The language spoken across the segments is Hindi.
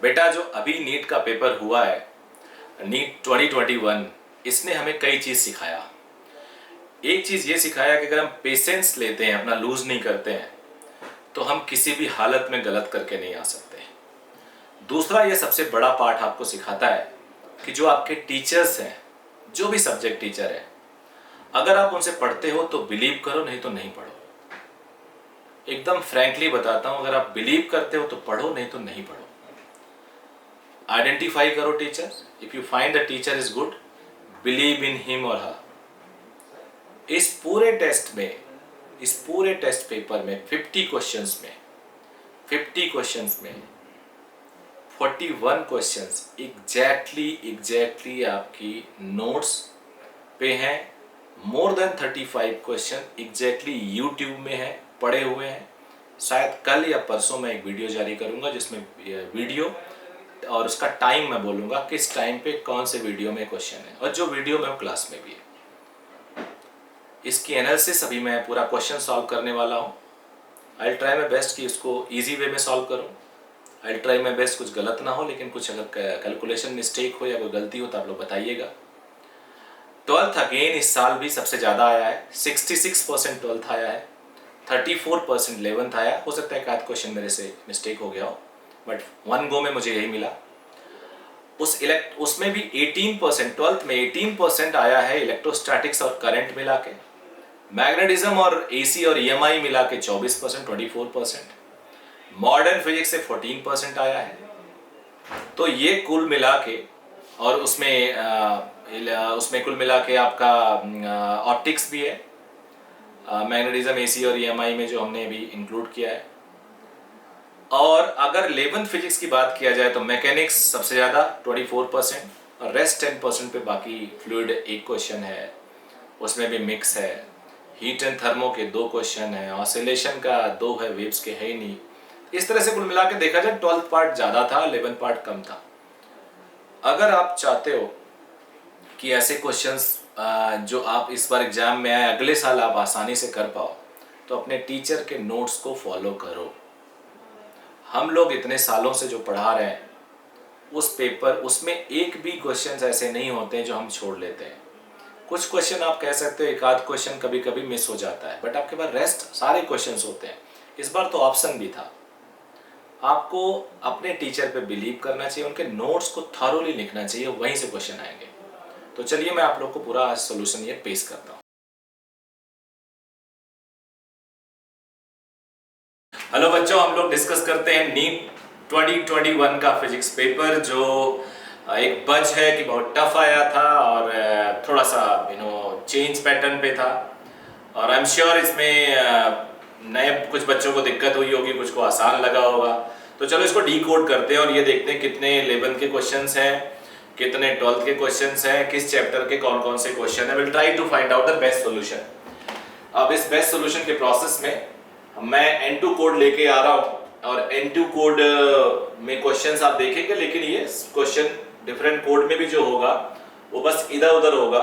बेटा जो अभी नीट का पेपर हुआ है, नीट 2021, इसने हमें कई चीज़ सिखाया। एक चीज़ ये सिखाया कि अगर हम पेशेंस लेते हैं, अपना लूज नहीं करते हैं, तो हम किसी भी हालत में गलत करके नहीं आ सकते। दूसरा ये सबसे बड़ा पार्ट आपको सिखाता है कि जो आपके टीचर्स हैं, जो भी सब्जेक्ट टीचर है, अगर आप उनसे पढ़ते हो तो बिलीव करो, नहीं तो नहीं पढ़ो। एकदम फ्रैंकली बताता हूं, अगर आप बिलीव करते हो तो पढ़ो, नहीं तो नहीं पढ़ो। आइडेंटिफाई करो teacher. If you find the teacher is good, believe in him और हर। इस पूरे टेस्ट में, इस पूरे टेस्ट पेपर में 50 क्वेश्चंस में 41 क्वेश्चंस एग्जैक्टली आपकी नोट्स पे हैं। More than 35 question exactly YouTube में है, पड़े हुए हैं। शायद कल या परसों मैं एक वीडियो जारी करूंगा जिसमें वीडियो और उसका टाइम मैं बोलूंगा, किस टाइम पे कौन से वीडियो में क्वेश्चन है, और जो वीडियो में वो क्लास में भी है। इसकी एनालिसिस अभी मैं पूरा क्वेश्चन सॉल्व करने वाला हूँ। आई ट्राई माई बेस्ट कि इसको ईजी वे में सॉल्व करूँ। आई ट्राई माई बेस्ट कुछ गलत ना हो, लेकिन कुछ अगर कैलकुलेशन मिस्टेक हो या कोई गलती हो तो आप लोग बताइएगा। 12th अगेन इस साल भी सबसे ज़्यादा आया है। 66% 12th आया है, 34% 11th आया। हो सकता है एक आध क्वेश्चन मेरे से मिस्टेक हो गया हो, बट वन गो में मुझे यही मिला। उसमें भी 18%, 12th में 18% आया है इलेक्ट्रोस्टैटिक्स और करंट मिला के। मैग्नेटिज्म और एसी और ईएमआई मिला के 24%, 24%। मॉडर्न फिजिक्स से 14% आया है। तो ये कुल मिला के, और उसमें कुल मिला के आपका ऑप्टिक्स भी है, मैग्नेटिज्म, एसी और ईएमआई में जो हमने अभी इंक्लूड किया है। और अगर 11th फिजिक्स की बात किया जाए तो मैकेनिक्स सबसे ज़्यादा 24%, और रेस्ट 10% पे बाकी फ्लूइड एक क्वेश्चन है, उसमें भी मिक्स है। हीट एंड थर्मो के 2 क्वेश्चन है, ऑसिलेशन का 2 है, वेव्स के है ही नहीं। इस तरह से कुल मिला के देखा जाए 12th पार्ट ज़्यादा था, 11th पार्ट कम था। अगर आप चाहते हो कि ऐसे क्वेश्चंस जो आप इस बार एग्जाम में आए अगले साल आप आसानी से कर पाओ, तो अपने टीचर के नोट्स को फॉलो करो। हम लोग इतने सालों से जो पढ़ा रहे हैं, उस पेपर उसमें एक भी क्वेश्चंस ऐसे नहीं होते जो हम छोड़ लेते हैं। कुछ क्वेश्चन आप कह सकते हो एक आध क्वेश्चन कभी कभी मिस हो जाता है, बट आपके पास रेस्ट सारे क्वेश्चंस होते हैं। इस बार तो ऑप्शन भी था। आपको अपने टीचर पे बिलीव करना चाहिए, उनके नोट्स को थॉरोली लिखना चाहिए, वहीं से क्वेश्चन आएंगे। तो चलिए मैं आप लोग को पूरा सोल्यूशन ये पेश करता हूँ। हेलो बच्चों, हम लोग डिस्कस करते हैं नीट 2021 का फिजिक्स पेपर, जो एक बच है कि बहुत टफ आया था और थोड़ा सा चेंज पैटर्न पे था। और आई एम श्योर इसमें नए कुछ बच्चों को दिक्कत हुई होगी, कुछ को आसान लगा होगा। तो चलो इसको डीकोड करते हैं और ये देखते हैं कितने 11th के क्वेश्चंस हैं, कितने 12th के क्वेश्चंस हैं, किस चैप्टर के कौन कौन से क्वेश्चन है। Will try to find out the best solution. अब इस बेस्ट सोल्यूशन के प्रोसेस में मैं N2 कोड लेके आ रहा हूँ, और N2 कोड में क्वेश्चंस आप देखेंगे, लेकिन ये क्वेश्चन डिफरेंट कोड में भी जो होगा वो बस इधर उधर होगा,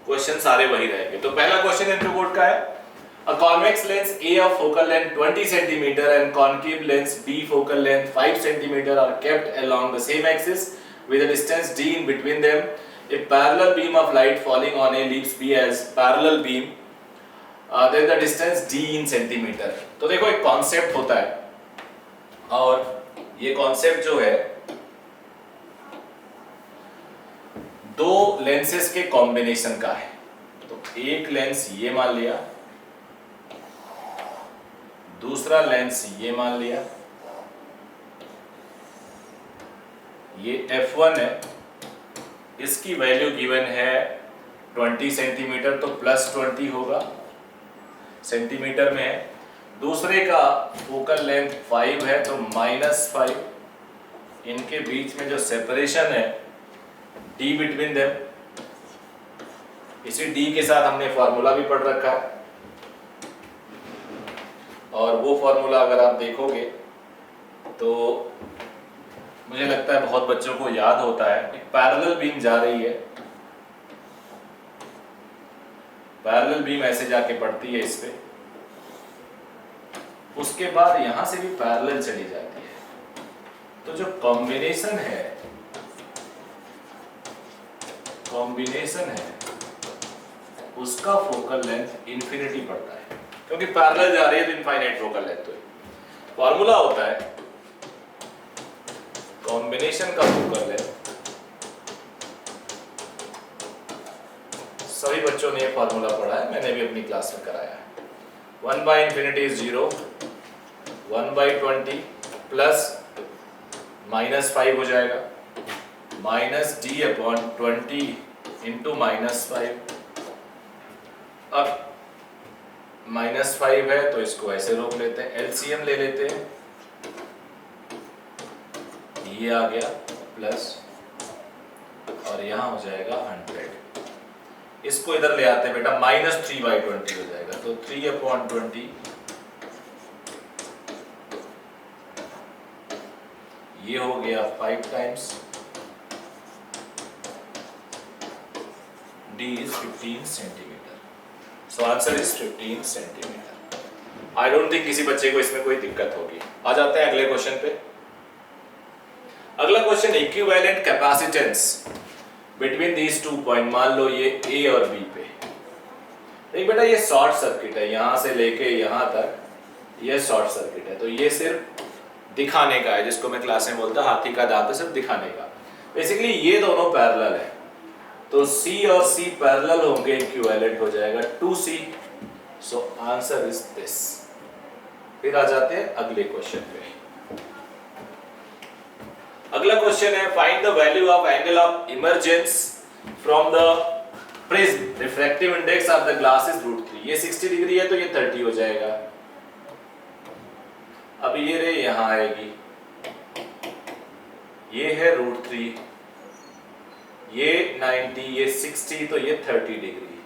क्वेश्चन सारे वही रहेंगे। तो पहला क्वेश्चन N2 कोड का है, A convex lens A of focal length 20 cm and concave lens B focal length 5 cm are kept along the same axis with a distance d in between them. A parallel beam of light falling on A leaves B as parallel beam, then the distance d in centimeter. तो देखो एक कॉन्सेप्ट होता है, और ये कॉन्सेप्ट जो है दो लेंसेज के कॉम्बिनेशन का है। तो एक लेंस ये मान लिया, दूसरा लेंस ये मान लिया। ये f1 है, इसकी वैल्यू गिवन है 20 सेंटीमीटर, तो +20 होगा, सेंटीमीटर में है। दूसरे का फोकल लेंथ 5 है, तो -5। इनके बीच में जो सेपरेशन है d बिटवीन देम, इसी d के साथ हमने फॉर्मूला भी पढ़ रखा है, और वो फॉर्मूला अगर आप देखोगे तो मुझे लगता है बहुत बच्चों को याद होता है। एक पैरेलल बीम जा रही है, पैरेलल बीम ऐसे जाके पड़ती है इस पे, उसके बाद यहां से भी पैरेलल चली जाती है, तो जो कॉम्बिनेशन है उसका फोकल लेंथ इन्फिनिटी पड़ता है, क्योंकि पैरेलल जा रही है तो इनफाइनाइट फोकल लेंथ। तो फॉर्मूला होता है कॉम्बिनेशन का फोकल लेंथ, सभी बच्चों ने ये फॉर्मूला पढ़ा है, मैंने भी अपनी क्लास में कराया है। 1/∞ is 0, 1/20 प्लस -5 हो जाएगा, -d/20 इंटू -5। अब -5 है तो इसको ऐसे रोक लेते हैं, एलसीएम ले लेते हैं, ये आ गया प्लस और यहाँ हो जाएगा 100। इसको इधर ले आते हैं बेटा, -3/20 हो जाएगा, तो 3/20 ये हो गया 5 times, d is 15 centimetre. So answer is 15 centimetre. I don't think किसी बच्चे को इसमें कोई दिक्कत होगी। आ जाते हैं अगले क्वेश्चन पे। अगला question, equivalent capacitance between these 2 point, मान लो ये ए और बी पे। देख बेटा ये शॉर्ट सर्किट है, यहां से लेके यहां तक ये शॉर्ट सर्किट है, तो ये सिर्फ दिखाने का है, जिसको मैं क्लास में बोलता हाथी का दांत है, सिर्फ दिखाने का। बेसिकली ये दोनों पैरेलल है, तो C और C पैरेलल होंगे, इक्विवेलेंट हो जाएगा 2C। So answer is this. फिर आ जाते हैं अगले क्वेश्चन पे। अगला क्वेश्चन है, find the value of angle of emergence from the prism, refractive index of the glass is √3। ये 60 डिग्री है तो ये 30 हो जाएगा। अब ये रे यहां आएगी, ये है √3, ये 90, ये 60, तो ये 30 डिग्री।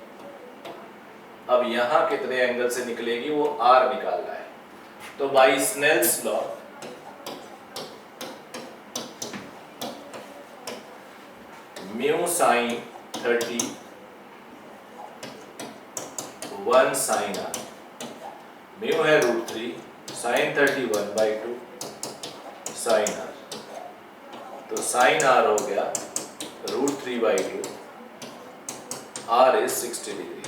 अब यहां कितने एंगल से निकलेगी वो R निकालना है। तो by Snell's law mu sine 30 1 sine R, mu है √3, साइन 30 1/2 साइन R, तो साइन R हो गया √3/2, R इज 60 डिग्री।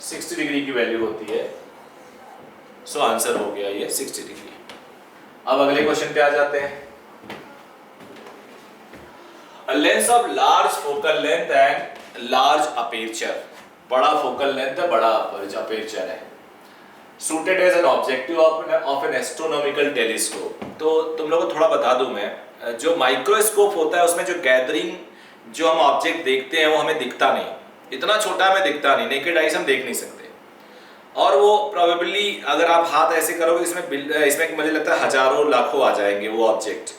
60 डिग्री की वैल्यू होती है, सो आंसर हो गया ये 60 डिग्री। अब अगले क्वेश्चन पे आ जाते हैं। A lens of large focal length and large aperture, बड़ा फोकल लेंथ है, बड़ा अपर्चर है, suited as an objective of an astronomical telescope। तो तुम लोगों को थोड़ा बता दूं मैं, जो माइक्रोस्कोप होता है उसमें जो गैदरिंग, जो हम ऑब्जेक्ट देखते हैं वो हमें दिखता नहीं, इतना छोटा हमें दिखता नहीं, नेकेड आई से हम देख नहीं सकते। और वो प्रोबेबली अगर आप हाथ ऐसे करोगे इसमें मुझे लगता है हजारों लाखों आ जाएंगे वो ऑब्जेक्ट,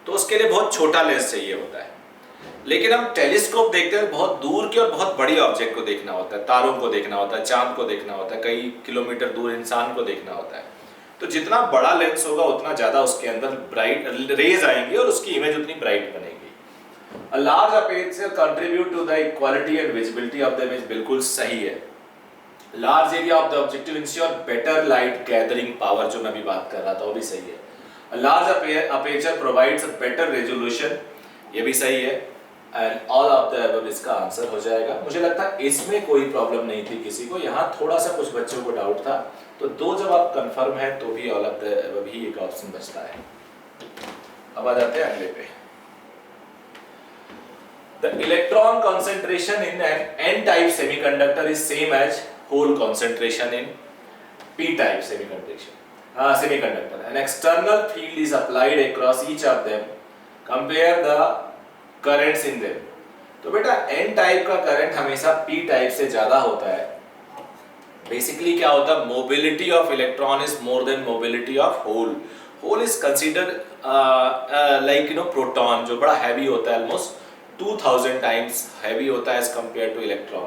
तो उसके लिए बहुत छोटा लेंस चाहिए होता है। लेकिन हम टेलीस्कोप देखते हैं बहुत दूर की और बहुत बड़ी ऑब्जेक्ट को देखना होता है, तारों को देखना होता है, चांद को देखना होता है, कई किलोमीटर दूर इंसान को देखना होता है। तो जितना बड़ा लेंस होगा उतना ज्यादा उसके अंदर ब्राइट रेज आएंगी और उसकी इमेज उतनी ब्राइट बनेगी। A large aperture contribute to the equality and visibility of the image, बिल्कुल सही है। Large area of the objective ensure better light gathering power, जो मैं भी बात कर रहा था वो भी सही है। अ large aperture provides a better resolution, ये भी सही है। And all of the above इसका आंसर हो जाएगा। मुझे लगता है इसमें कोई प्रॉब्लम नहीं थी किसी को, यहाँ थोड़ा सा कुछ बच्चों को डाउट था, तो दो जब आप कंफर्म है तो भी ऑल ऑफ द अबव ही एक ऑप्शन बचता है। अब आ जाते हैं अगले पे। The electron concentration in an n-type semiconductor is same as hole concentration in p-type semiconductor. An external field is applied across each of them. Compare the currents in them. तो बेटा n टाइप का करंट हमेशा p टाइप से ज्यादा होता है। बेसिकली क्या होता है, mobility of electron is more than mobility of hole. Hole is considered like proton, जो बड़ा हैवी होता है, ऑलमोस्ट 2000 टाइम्स हैवी होता है एज कंपेयर टू इलेक्ट्रॉन।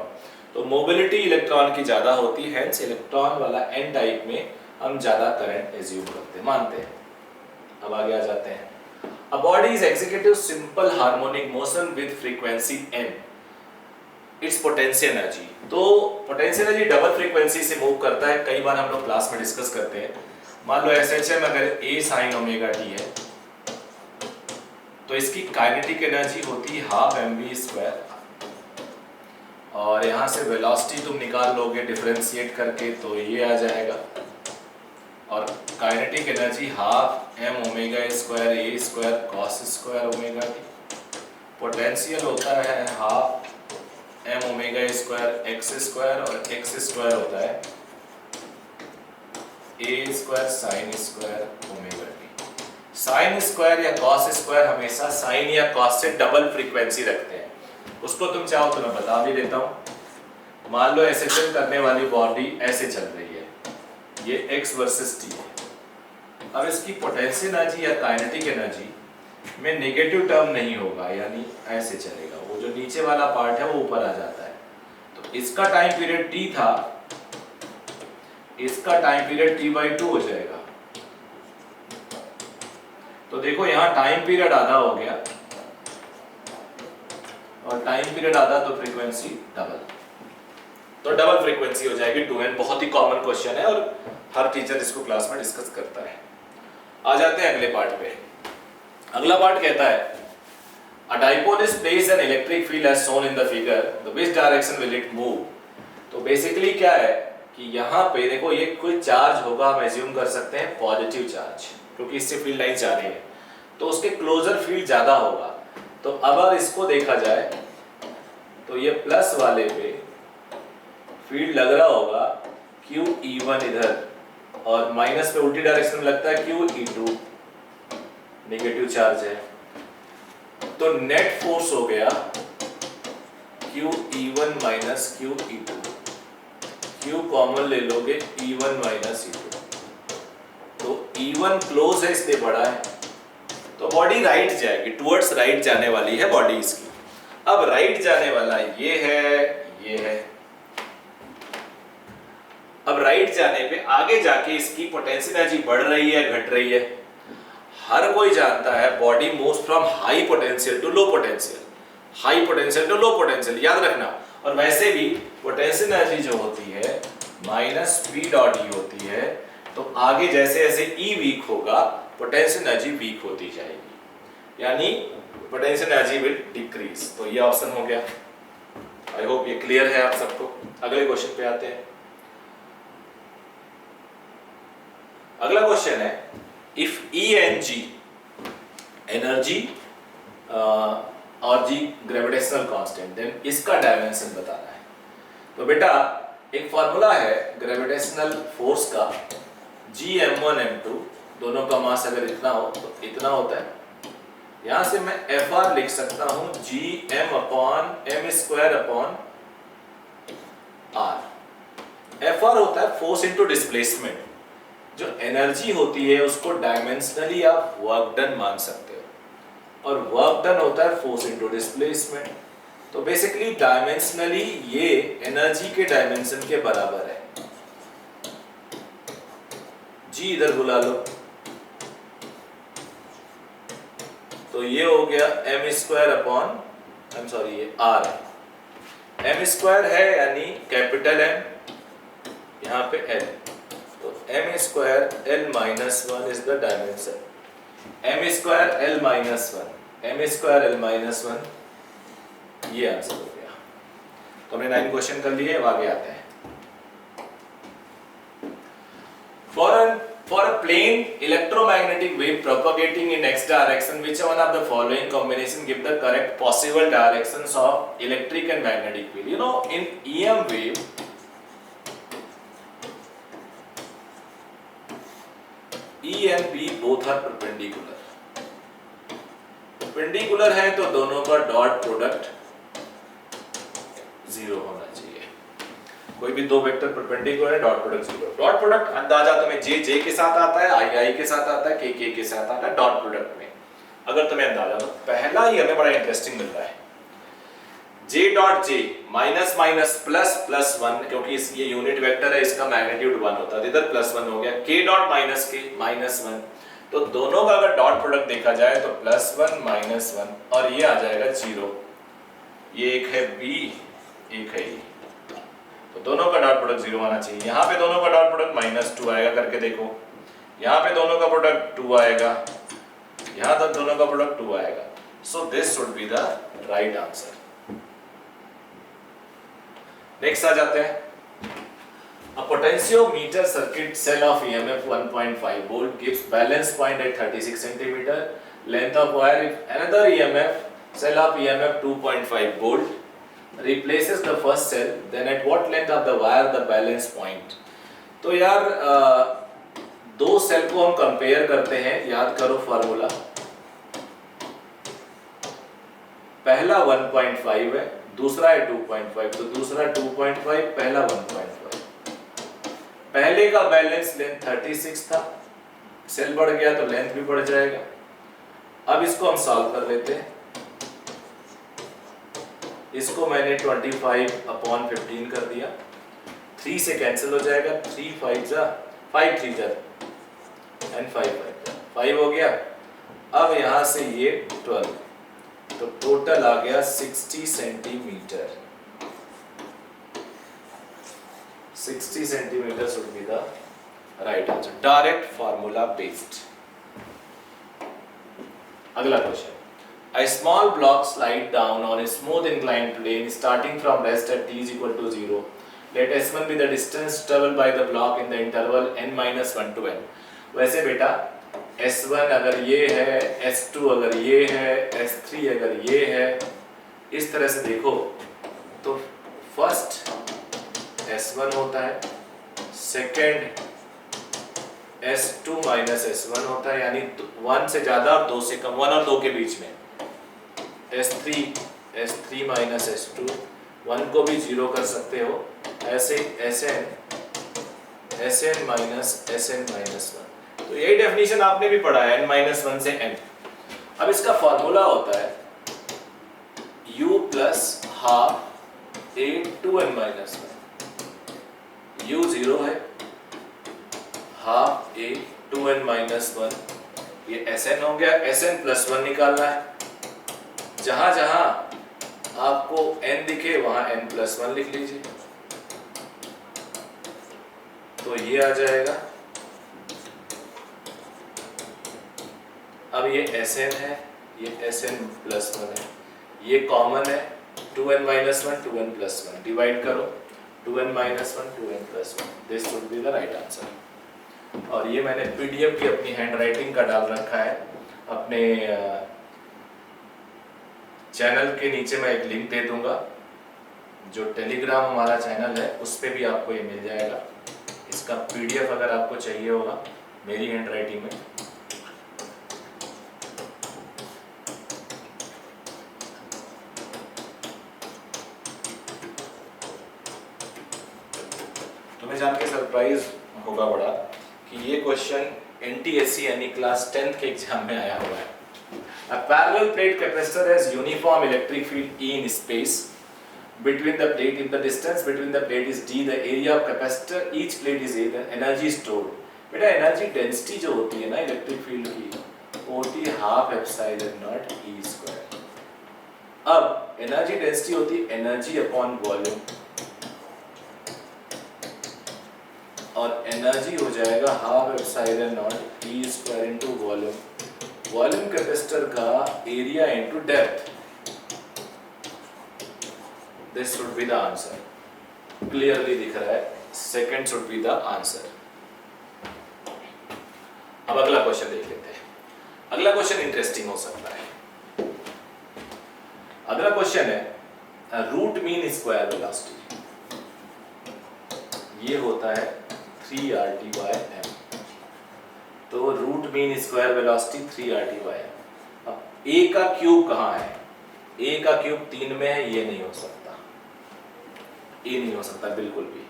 तो मोबिलिटी इलेक्ट्रॉन की ज्यादा होती है, हेंस इलेक्ट्रॉन वाला n टाइप में हम ज्यादा करंट एज्यूम करते मानते हैं। अब आगे आ जाते हैं। A body is executing simple harmonic motion with frequency n. Its potential energy, तो potential energy डबल फ्रीक्वेंसी से मूव करता है। कई बार हम लोग क्लास में डिस्कस करते हैं। मान लो SHM अगर a sin ओमेगा t है, तो इसकी काइनेटिक एनर्जी होती है हाफ mv², और यहाँ से वेलोसिटी तुम निकाल लोगे डिफरेंशिएट करके तो ये आ जाएगा, और kinetic energy half m⍵² a² cos² ω t। Potential होता है हाफ m⍵² x² और x² होता है a² sin² ω t। Sine square या कॉस स्क्वायर हमेशा साइन या कॉस से डबल फ्रीक्वेंसी रखते हैं, उसको तुम चाहो तो मैं बता भी देता हूँ। मान लो एसेशन करने वाली बॉडी ऐसे चल रही है, ये x वर्सेस t है। अब इसकी पोटेंशियल एनर्जी या काइनेटिक एनर्जी में नेगेटिव टर्म नहीं होगा, यानी ऐसे चलेगा, वो जो नीचे वाला पार्ट है वो ऊपर आ जाता है। तो इसका टाइम पीरियड t था, इसका टाइम पीरियड t/2 हो जाएगा। तो देखो यहाँ टाइम पीरियड आधा हो गया और टाइम पीरियड आधा, तो फ्रीक्वेंसी डबल, तो डबल फ्रीक्वेंसी हो जाएगी 2n। बहुत ही कॉमन क्वेश्चन है और हर टीचर इसको क्लास में डिस्कस करता है। आ जाते हैं अगले पार्ट पे। अगला पार्ट कहता है A dipole is placed an electric field as shown in the figure, the which direction will it move? तो बेसिकली क्या है कि यहाँ पे देखो ये कोई चार्ज होगा, हम एज्यूम कर सकते हैं पॉजिटिव चार्ज, क्योंकि इससे फील्ड लाइन जा रही है तो उसके क्लोजर फील्ड ज्यादा होगा। तो अगर इसको देखा जाए तो ये प्लस वाले पे फील्ड लग रहा होगा QE1 इधर, और माइनस पे उल्टी डायरेक्शन में लगता है QE2, नेगेटिव चार्ज है। तो नेट फोर्स हो गया QE1 minus QE2, Q common ले लोगे E1 माइनस E2, तो E1 क्लोज है इसलिए बड़ा है, तो बॉडी राइट जाएगी, टुवर्ड्स राइट जाने वाली है बॉडी इसकी। अब राइट जाने वाला ये है, ये है। अब राइट जाने पे आगे जाके इसकी पोटेंशियल एनर्जी बढ़ रही है घट रही है। हर कोई जानता है body moves from high potential to low potential, high potential to low potential, याद रखना। और वैसे भी पोटेंशियल एनर्जी जो होती है माइनस P.E होती है, तो आगे जैसे जैसे E वीक होगा पोटेंशियल एनर्जी वीक होती जाएगी, यानी पोटेंशियल एनर्जी विल डिक्रीज। तो ये ऑप्शन हो गया। आई होप ये क्लियर है आप सबको। अगले क्वेश्चन पे आते हैं। अगला क्वेश्चन है if E and G energy और G ग्रेविटेशनल कांस्टेंट, देन इसका डायमेंशन बताना है। तो बेटा एक फॉर्मूला है ग्रेविटेशनल फोर्स का, Gm1 m2, दोनों का मास अगर इतना हो तो इतना होता है। यहां से मैं Fr लिख सकता हूं Gm/m² r। Fr होता है फोर्स इनटू डिस्प्लेसमेंट। जो एनर्जी होती है उसको डायमेंशनली आप वर्क डन मान सकते हो, और वर्क डन होता है फोर्स इनटू डिस्प्लेसमेंट। तो बेसिकली डायमेंशनली ये एनर्जी के डायमेंशन के बराबर है। जी इधर बुला लो, तो ये हो गया ये r है, m² है यानी कैपिटल M, यहाँ पे L, तो m² L-1 is the dimension, m² L-1, m² L-1, ये आंसर हो गया। तो हमने 9 क्वेश्चन कर लिए, अब आगे आते हैं। For a plane electromagnetic wave propagating in x direction, which one of the following combination give the correct possible directions of electric and magnetic field? You know, in EM wave, E and B both are perpendicular. Perpendicular है तो दोनों का डॉट प्रोडक्ट 0 होना चाहिए। कोई भी दो वेक्टर परपेंडिकुलर है, डॉट प्रोडक्ट 0। डॉट प्रोडक्ट अंदाजा तुम्हें जे के साथ आता है, आई के साथ आता है, के के साथ आता है डॉट प्रोडक्ट में। अगर तुम्हें अंदाजा, तो पहला ही हमें बड़ा इंटरेस्टिंग मिल रहा है, J dot J minus minus plus plus 1, क्योंकि ये यूनिट वेक्टर है, इसका मैग्नीट्यूड 1 होता है, इधर प्लस 1 हो गया। के डॉट माइनस के माइनस 1, तो दोनों का अगर डॉट प्रोडक्ट देखा जाए तो +1 -1, और ये आ जाएगा 0। ये एक है बी, एक है ई, तो दोनों का डॉट प्रोडक्ट 0 आना चाहिए। यहाँ पे दोनों का डॉट प्रोडक्ट -2 आएगा, करके देखो। यहाँ पे दोनों का प्रोडक्ट 2 आएगा, यहाँ तक दोनों का प्रोडक्ट 2 आएगा। So this should be the right answer. Next आ जाते हैं। A potentiometer circuit cell of EMF 1.5 volt gives balance point at 36 cm length of wire. If another EMF cell of EMF 2.5 volt replaces the first cell, then at what length of the wire the balance point? तो यार दो सेल को हम कंपेयर करते हैं, याद करो फार्मूला। पहला 1.5 है, दूसरा है 2.5, तो दूसरा 2.5, पहला 1.5। पहले का बैलेंस लेंथ 36 था, सेल बढ़ गया तो लेंथ भी बढ़ जाएगा। अब इसको हम सॉल्व कर लेते हैं। इसको मैंने 25/15 कर दिया, 3 से कैंसिल हो जाएगा, 3 5 जा 5 3 जा एंड 5 हो गया। अब यहां से ये 12, तो टोटल आ गया 60 centimetre. 60 centimeters would be the right answer. Direct formula based. अगला question. A small block slide down on a smooth inclined plane starting from rest at t is equal to 0. Let S1 be the distance traveled by the block in the interval n-1 to n. वैसे बेटा S1 अगर ये है, S2 अगर ये है, S3 अगर ये है, इस तरह से देखो तो फर्स्ट S1 होता है, सेकेंड S2 माइनस S1 होता है, यानी 1 से ज्यादा और 2 से कम, 1 और 2 के बीच में S3 माइनस S2, 1 को भी 0 कर सकते हो, ऐसे Sn माइनस Sn माइनस 1। तो यही डेफिनेशन आपने भी पढ़ा है, n-1 से n। अब इसका फॉर्मूला होता है u plus half a 2n minus 1। u 0 है, हाफ a 2n माइनस 1, ये Sn हो गया। Sn प्लस 1 निकालना है, जहां जहां आपको n दिखे वहां n प्लस 1 लिख लीजिए, तो ये आ जाएगा। अब ये Sn है, ये Sn प्लस 1 है, ये कॉमन है, 2n minus 1 2n plus 1, divide करो 2n minus 1 2n plus 1, this would be the right answer. और ये मैंने पीडीएफ की अपनी हैंड राइटिंग का डाल रखा है, अपने चैनल के नीचे मैं एक लिंक दे दूंगा, जो टेलीग्राम हमारा चैनल है उस पे भी आपको ये मिल जाएगा। इसका पीडीएफ अगर आपको चाहिए होगा मेरी हैंड राइटिंग में। तुम्हें जान के सरप्राइज होगा बड़ा कि ये क्वेश्चन NTSC यानी क्लास 10th के एग्जाम में आया हुआ है। A parallel plate capacitor has uniform electric field E in space between the plate. If the distance between the plate is d, the area of capacitor each plate is a, then energy stored. बेटा एनर्जी डेंसिटी जो होती है ना इलेक्ट्रिक फील्ड की, वो होती है half epsilon naught E square. अब एनर्जी डेंसिटी होती है एनर्जी अपॉन वॉल्यूम, और एनर्जी हो जाएगा half epsilon naught E square into volume, volume capacitor का area into depth. This should be the answer. Clearly दिख रहा है, second should be the answer. अब अगला क्वेश्चन देख लेते हैं। अगला क्वेश्चन इंटरेस्टिंग हो सकता है। अगला क्वेश्चन है रूट मीन स्क्वायर वेलोसिटी, ये होता है 3RT/m। तो root mean square velocity 3RT/m। अब a का क्यूब कहाँ है? a का क्यूब 3 में है, ये नहीं हो सकता, ये नहीं हो सकता बिल्कुल भी।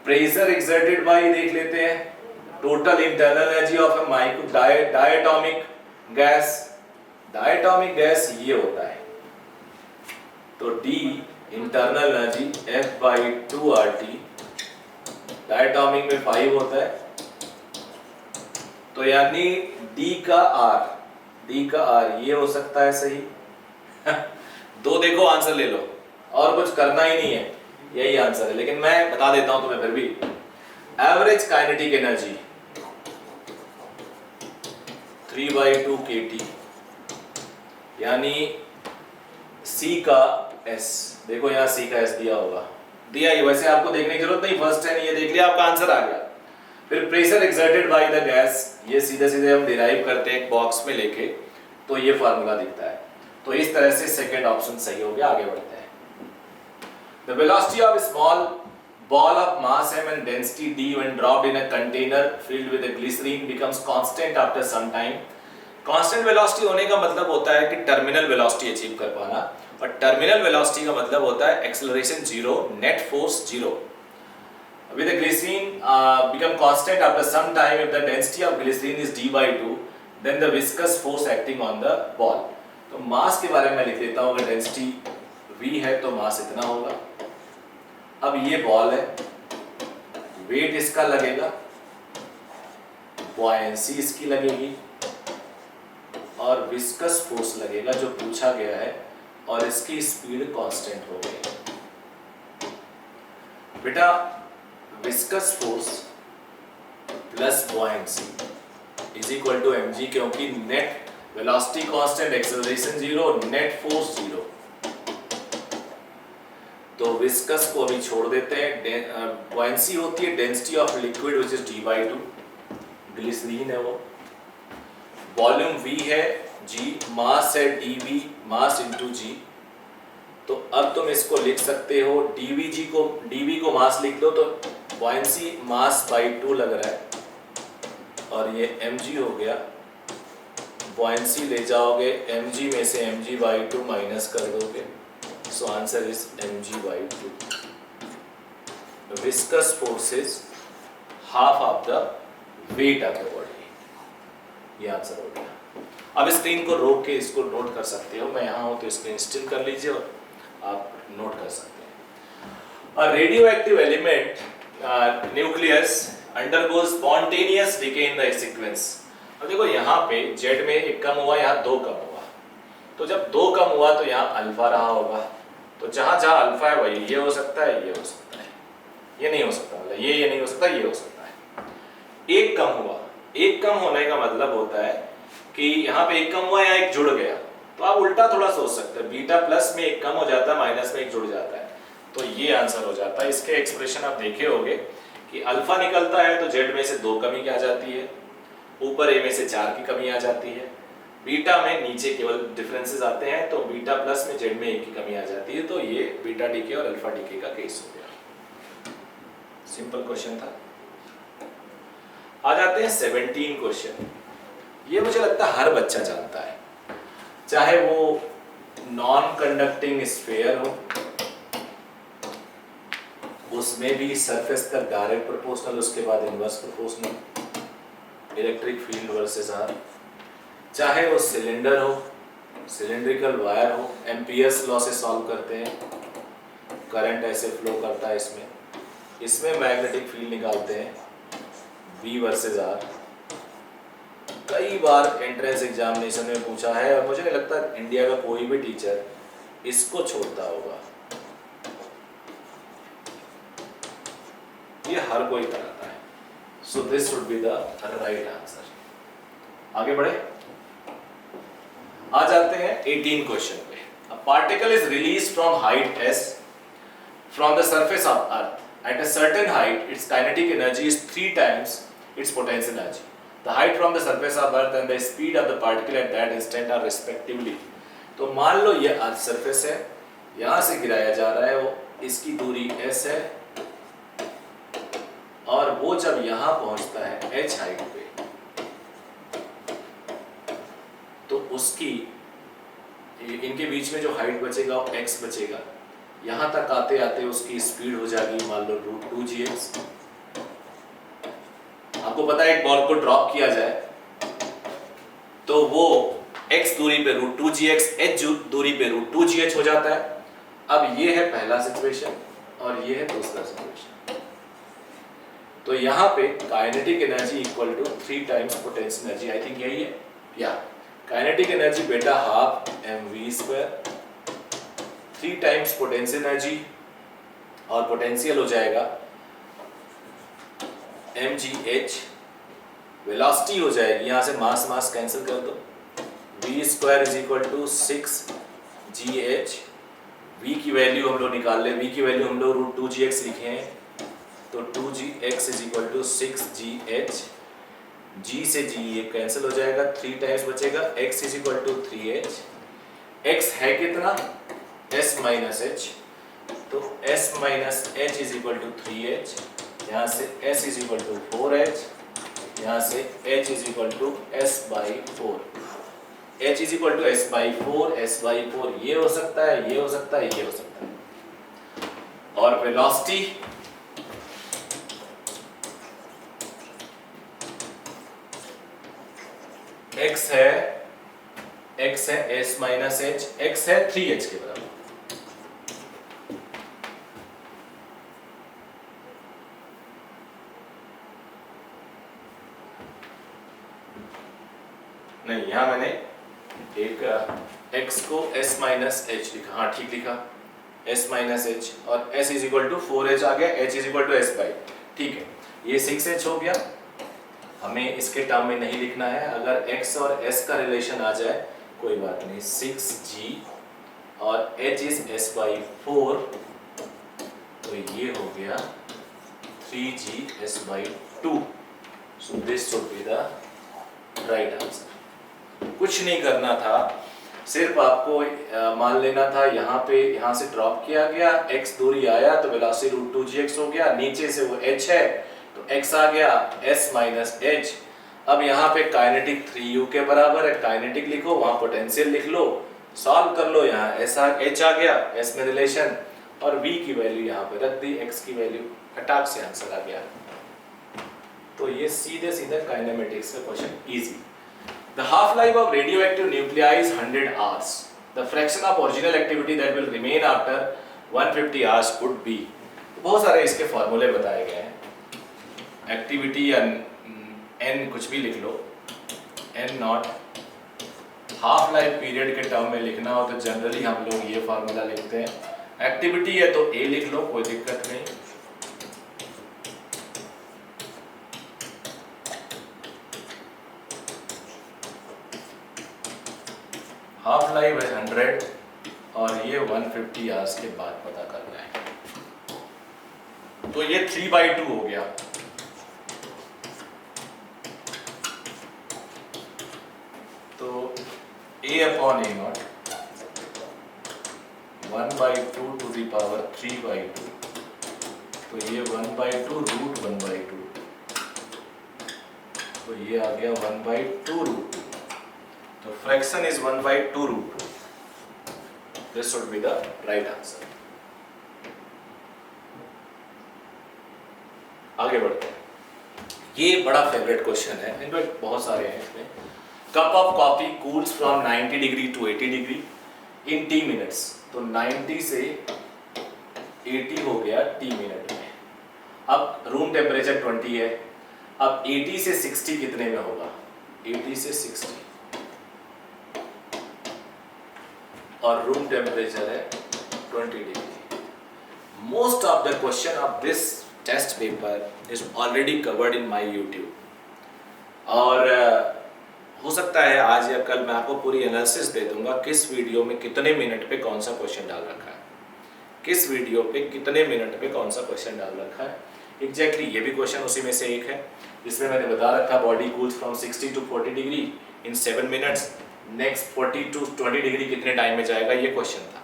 प्रेशर एक्सर्टेड बाय देख लेते हैं, total internal energy of A micro diatomic gas, diatomic gas ये होता है, तो D internal energy F/2RT, diatomic में 5 होता है, तो यानी D का R ये हो सकता है सही। दो देखो आंसर ले लो, और कुछ करना ही नहीं है, यही आंसर है। लेकिन मैं बता देता हूं तुम्हें फिर भी, एवरेज काइनेटिक एनर्जी 3/2 kT, यानी C का S, देखो यहाँ C का S दिया होगा, दिया ही, वैसे आपको देखने की जरूरत नहीं, फर्स्ट टाइम ये देख लिया आपका आंसर आ गया। फिर pressure exerted by the gas, ये सीधे सीधे हम डिराइव करते हैं बॉक्स में लेके, तो ये फार्मूला दिखता है। तो इस तरह से सेकंड ऑप्शन सही हो गया। आगे बढ़ते हैं। The velocity of small ball of mass m and density d when dropped in a container filled with a glycerine becomes constant after some time। Constant velocity होने का मतलब होता है कि टर्मिनल वेलोसिटी अचीव कर पाना, और टर्मिनल वेलोसिटी का मतलब होता है acceleration zero, net force zero. With a glycerine become constant after some time if the density of glycerine is d/2, then the viscous force acting on the ball। तो मास के बारे में लिख देता हूँ, अगर डेंसिटी v है तो मास इतना होगा। अब ये बॉल है, वेट इसका लगेगा, बॉयंसी इसकी लगेगी, और विस्कस फोर्स लगेगा जो पूछा गया है, और इसकी स्पीड कांस्टेंट हो गई। बेटा viscous force plus buoyancy is equal to mg, क्योंकि net velocity constant, acceleration zero, net force zero. तो विस्कस को अभी छोड़ देते हैं। बॉयंसी होती है density of liquid which is d/2, glycerine है वो, वॉल्यूम v है, g मास है, dv मास इनटू g। तो अब तुम इसको लिख सकते हो, dv को मास लिख दो, तो बॉयंसी मास बाई 2 लग रहा है, और ये mg हो गया। बॉयंसी ले जाओगे, mg में से mg/2 माइनस कर दोगे, so answer is mg/2। viscous force is half of the weight of the body। ये आंसर हो गया। अब स्क्रीन को रोक के इसको नोट कर सकते हो, मैं यहाँ हूँ तो इसको इंस्टॉल कर लीजिए और आप नोट कर सकते हैं। A radioactive element nucleus undergoes spontaneous decay in the sequence। अब देखो यहाँ पे Z में 1 कम हुआ, यहाँ 2 कम हुआ, तो जब 2 कम हुआ तो यहाँ अल्फा रहा होगा, तो जहां जहां अल्फा है वही ये हो सकता है, ये हो सकता है, ये नहीं हो सकता, मतलब ये नहीं हो सकता, ये हो सकता है। 1 कम हुआ, 1 कम होने का मतलब होता है कि यहाँ पे 1 कम हुआ, यहाँ 1 जुड़ गया, तो आप उल्टा थोड़ा सोच सकते हैं, बीटा प्लस में 1 कम हो जाता है, माइनस में 1 जुड़ जाता है, तो ये आंसर हो जाता है। इसके एक्सप्रेशन आप देखे होंगे कि अल्फा निकलता है तो जेड में से 2 कमी आ जाती है, ऊपर ए में से 4 की कमी आ जाती है, बीटा में नीचे केवल डिफरेंसेस आते हैं, तो बीटा प्लस में जेड में 1 की कमी आ जाती है। तो ये बीटा डीके और अल्फा डीके का केस हो गया। सिंपल क्वेश्चन था। आ जाते हैं 17 क्वेश्चन। ये मुझे लगता है हर बच्चा जानता है, चाहे वो नॉन कंडक्टिंग स्फीयर हो, उसमें भी सरफेस का डायरेक्ट प्रोपोर्शनल, उसके बाद inverse proportional, electric field versus R, चाहे वो सिलेंडर हो, सिलेंड्रिकल वायर हो, एम्पियर्स लॉ से सॉल्व करते हैं, करंट ऐसे फ्लो करता है इसमें मैग्नेटिक फील्ड निकालते हैं, V वर्सेस R। कई बार एंट्रेंस एग्जामिनेशन में पूछा है, और मुझे नहीं लगता इंडिया का कोई भी टीचर इसको छोड़ता होगा, ये हर कोई कराता है। सो this should be the right answer. आगे बढ़े, आ जाते हैं 18 क्वेश्चन पे। A particle is released from height s from the surface of earth. At a certain height, its kinetic energy is 3 times its potential energy. The height from the surface of earth and the speed of the particle at that instant are respectively। तो मान लो ये अर्थ सरफेस है, यहाँ से गिराया जा रहा है, वो इसकी दूरी s है, और वो जब यहाँ पहुँचता है h हाइट पे, तो उसकी इनके बीच में जो हाइट बचेगा वो x बचेगा, यहाँ तक आते आते उसकी स्पीड हो जाएगी मान लो √2gx। आपको पता है एक बॉल को ड्रॉप किया जाए तो वो x दूरी पे √2gx, h दूरी पे √2gh हो जाता है। अब ये है पहला सिचुएशन और ये है दूसरा सिचुएशन। तो यहाँ पे kinetic energy equal to 3 times potential energy, I think यही है, या काइनेटिक एनर्जी बेटा half mv², 3 times potential energy, और पोटेंशियल हो जाएगा mgh वेलोसिटी हो जाएगी, यहाँ से मास मास कैंसिल कर दो, v² is equal to 6gh। v की वैल्यू हम लोग निकाल ले, v की वैल्यू हम लोग √2gx लिखे हैं, तो 2gx is equal to 6gh। g से g ये कैंसिल हो जाएगा, 3 टाइम्स बचेगा, x is equal to 3h। x है कितना, s माइनस h, तो s minus h is equal to 3h। यहाँ से s is equal to 4h, यहाँ से h is equal to s by 4। h is equal to s by 4, s by 4 ये हो सकता है, ये हो सकता है, ये हो सकता है। और वेलोसिटी x है s माइनस h, x है 3h के बराबर। नहीं, यहां मैंने एक x को s माइनस h लिखा, हाँ ठीक लिखा, s माइनस h, और s is equal to 4h आ गया, h is equal to s by, ठीक है, ये 6h हो गया। हमें इसके टर्म में नहीं लिखना है, अगर x और s का रिलेशन आ जाए कोई बात नहीं, 6g और h इज s बाई 4, तो ये हो गया 3g s by 2। So this should be the right answer. कुछ नहीं करना था, सिर्फ आपको मान लेना था यहाँ से ड्रॉप किया गया, x दूरी आया तो वेलोसिटी √2gx हो गया, नीचे से वो h है तो x आ गया s माइनस h। अब यहाँ पे काइनेटिक 3u के बराबर है, काइनेटिक लिखो, वहाँ पोटेंशियल लिख लो, सॉल्व कर लो, यहाँ h आ गया, s में रिलेशन, और v की वैल्यू यहाँ पे रख दी, x की वैल्यू, फटाक से आंसर आ गया। तो ये सीधे सीधे काइनेमेटिक्स का question easy. The half-life of radioactive nuclei is 100 hours. The fraction of original activity that will remain after 150 hours would be. बहुत सारे इसके फॉर्मूले बताए गए हैं। एक्टिविटी या n कुछ भी लिख लो, n not, half life period के टर्म में लिखना हो तो जनरली हम लोग ये फार्मूला लिखते हैं। एक्टिविटी है तो a लिख लो, कोई दिक्कत नहीं। हाफ लाइफ है 100 और ये 150 आवर्स के बाद पता करना है, तो ये 3/2 हो गया। तो a upon a naught 1/2 to the power 3/2, तो ये 1/2 √1/2, तो ये आ गया 1/2 √2। तो fraction is 1/2 √2। This should be the right answer. आगे बढ़ते हैं, ये बड़ा फेवरेट क्वेश्चन है, इनफैक्ट बहुत सारे हैं इसमें। Cup of coffee cools from 90 degree to 80 degree in t minutes, तो 90 से 80 हो गया t मिनट में। अब रूम टेम्परेचर 20 है, अब 80 से 60 कितने में होगा, 80 से 60, और रूम टेम्परेचर है 20 degree. Most of the question of this test paper is already covered in my YouTube, और हो सकता है आज या कल मैं आपको पूरी एनालिसिस दे दूंगा किस वीडियो में कितने मिनट पे कौन सा क्वेश्चन डाल रखा है, किस वीडियो पे कितने मिनट पे कौन सा क्वेश्चन डाल रखा है। एग्जैक्टली ये भी क्वेश्चन उसी में से एक है, जिसमें मैंने बता रखा body cools from 60 to 40 degree in 7 minutes, next 40 to 20 degree कितने टाइम में जाएगा, ये क्वेश्चन था।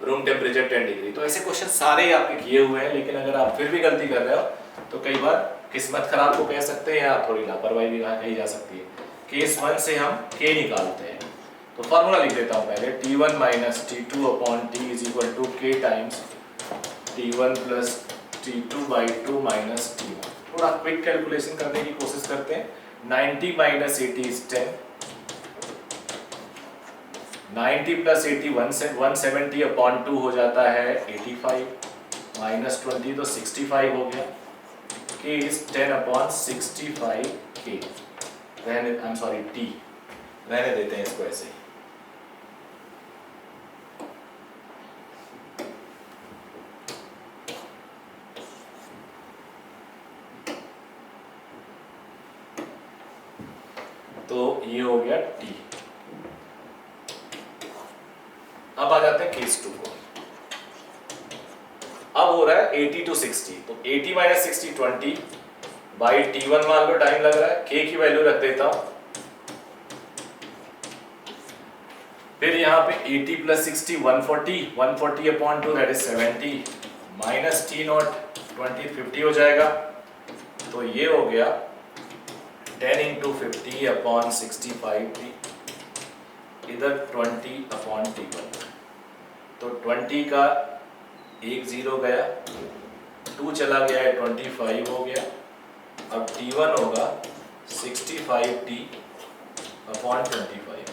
रूम टेम्परेचर 10 डिग्री, तो ऐसे क्वेश्चन सारे आपके किए हुए हैं, लेकिन अगर आप फिर भी गलती कर रहे हो तो कई बार किस्मत खराब को कह सकते हैं या थोड़ी लापरवाही भी कही जा सकती है। केस 1 से हम k निकालते हैं, तो फार्मूला लिख देता हूँ पहले, t1 minus t2 upon t is equal to k times t1 plus t2/2 minus t1। थोड़ा क्विक कैलकुलेशन करने की कोशिश करते हैं। 90 माइनस 80 इज 10, 90 प्लस 80 170 अपॉन 2 हो जाता है 85, माइनस 20 तो 65 हो गया, k इज 10 अपॉन 65 k, रहने आई एम सॉरी t, रहने देते हैं इसको ऐसे ही। अब आ जाते हैं केस 2 को। अब हो रहा है 80 to 60, तो 80 - 60 20 बाई t1 मान लो टाइम लग रहा है, k की वैल्यू रख देता हूं। फिर यहाँ पे 80 + 60 140, 140/2 दैट इज 70 माइनस t0 20 50 हो जाएगा। तो ये हो गया 10 × 50/65t, इधर 20/t1। तो 20 का 1 0 गया, 2 चला गया है 25 हो गया। अब t1 होगा 65t/25,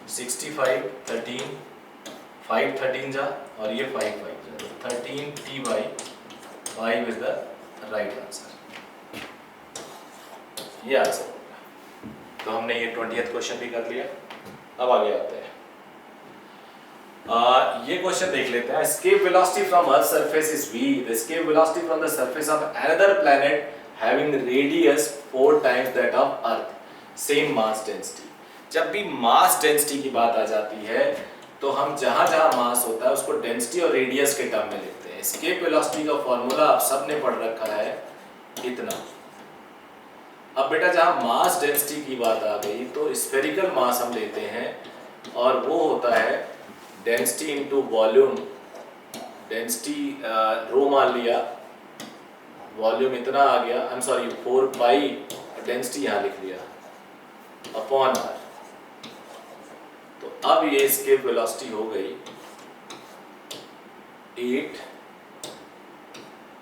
65 13 5 13 जा और ये 5 5 जा, 13t/5 is the right answer. ये आंसर होगा। तो हमने ये 20th क्वेश्चन भी कर लिया। अब आगे आते हैं। ये क्वेश्चन देख लेते हैं। Escape velocity from Earth's surface is v. The escape velocity from the surface of another planet having radius 4 times that of Earth, same mass density. जब भी मास डेंसिटी की बात आ जाती है तो हम जहां जहां मास होता है उसको डेंसिटी और रेडियस के टर्म में लिखते हैं। एस्केप वेलोसिटी का फॉर्मूला आप सबने पढ़ रखा है इतना। अब बेटा जहां मास डेंसिटी की बात आ गई तो स्फेरिकल मास हम लेते हैं और वो होता है density into volume. Density rho मान लिया, वॉल्यूम इतना आ गया, I am sorry 4 pi, density यहाँ लिख लिया अपॉन आर। तो अब ये एस्केप वेलोसिटी हो गई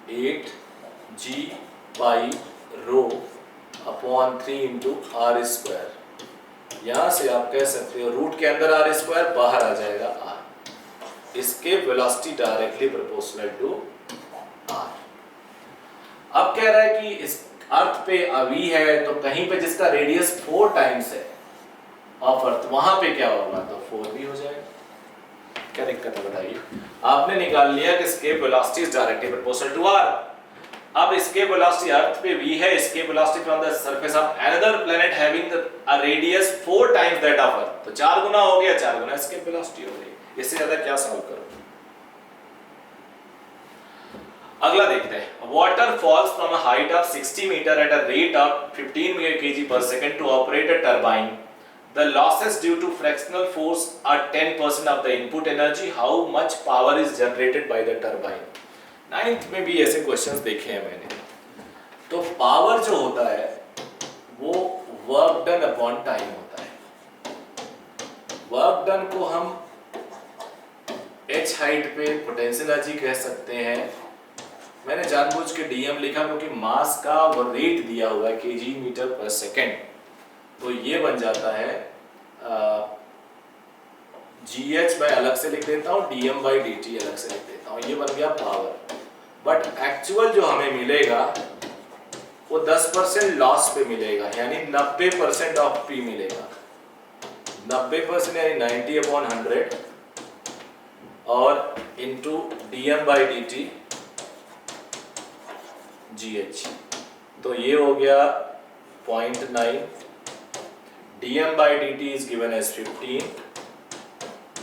8 g पाई रो अपॉन 3 × r²। यहां से आप कह सकते हो रूट के अंदर r², बाहर आ जाएगा r। Escape velocity directly proportional to r। अब कह रहा है कि इस अर्थ पे v है तो कहीं पे जिसका रेडियस 4 टाइम्स है ऑफ अर्थ, वहां पे क्या होगा? तो 4 भी हो जाएगा। क्या दिक्कत है बताइए? आपने निकाल लिया कि escape velocity is directly proportional to r। अब एस्केप वेलोसिटी अर्थ पे v है, escape velocity from the surface of another planet having a radius 4 times that of earth, तो 4 गुना हो गया, 4 गुना एस्केप वेलोसिटी हो गई। इससे ज्यादा क्या सॉल्व करो? अगला देखते हैं। Water falls from a height of 60 metre at a rate of 15 kg/s to operate a turbine. The losses due to frictional force are 10% of the input energy. How much power is generated by the turbine? 9th में भी ऐसे क्वेश्चंस देखे हैं मैंने। तो पावर जो होता है वो वर्क डन अपॉन टाइम होता है। वर्क डन को हम h हाइट पे पोटेंशियल एनर्जी कह सकते हैं। मैंने जानबूझ के dm लिखा क्योंकि मास का वो रेट दिया हुआ है kg/s। तो ये बन जाता है GH मैं अलग से लिख देता हूँ, dm/dt अलग से लिख देता हूँ, ये बन गया पावर। बट एक्चुअल जो हमें मिलेगा वो 10% लॉस पे मिलेगा, यानी 90% ऑफ P मिलेगा। 90% यानी 90/100 और इंटू dm/dt GH। तो ये हो गया 0.9। dm/dt is given as 15,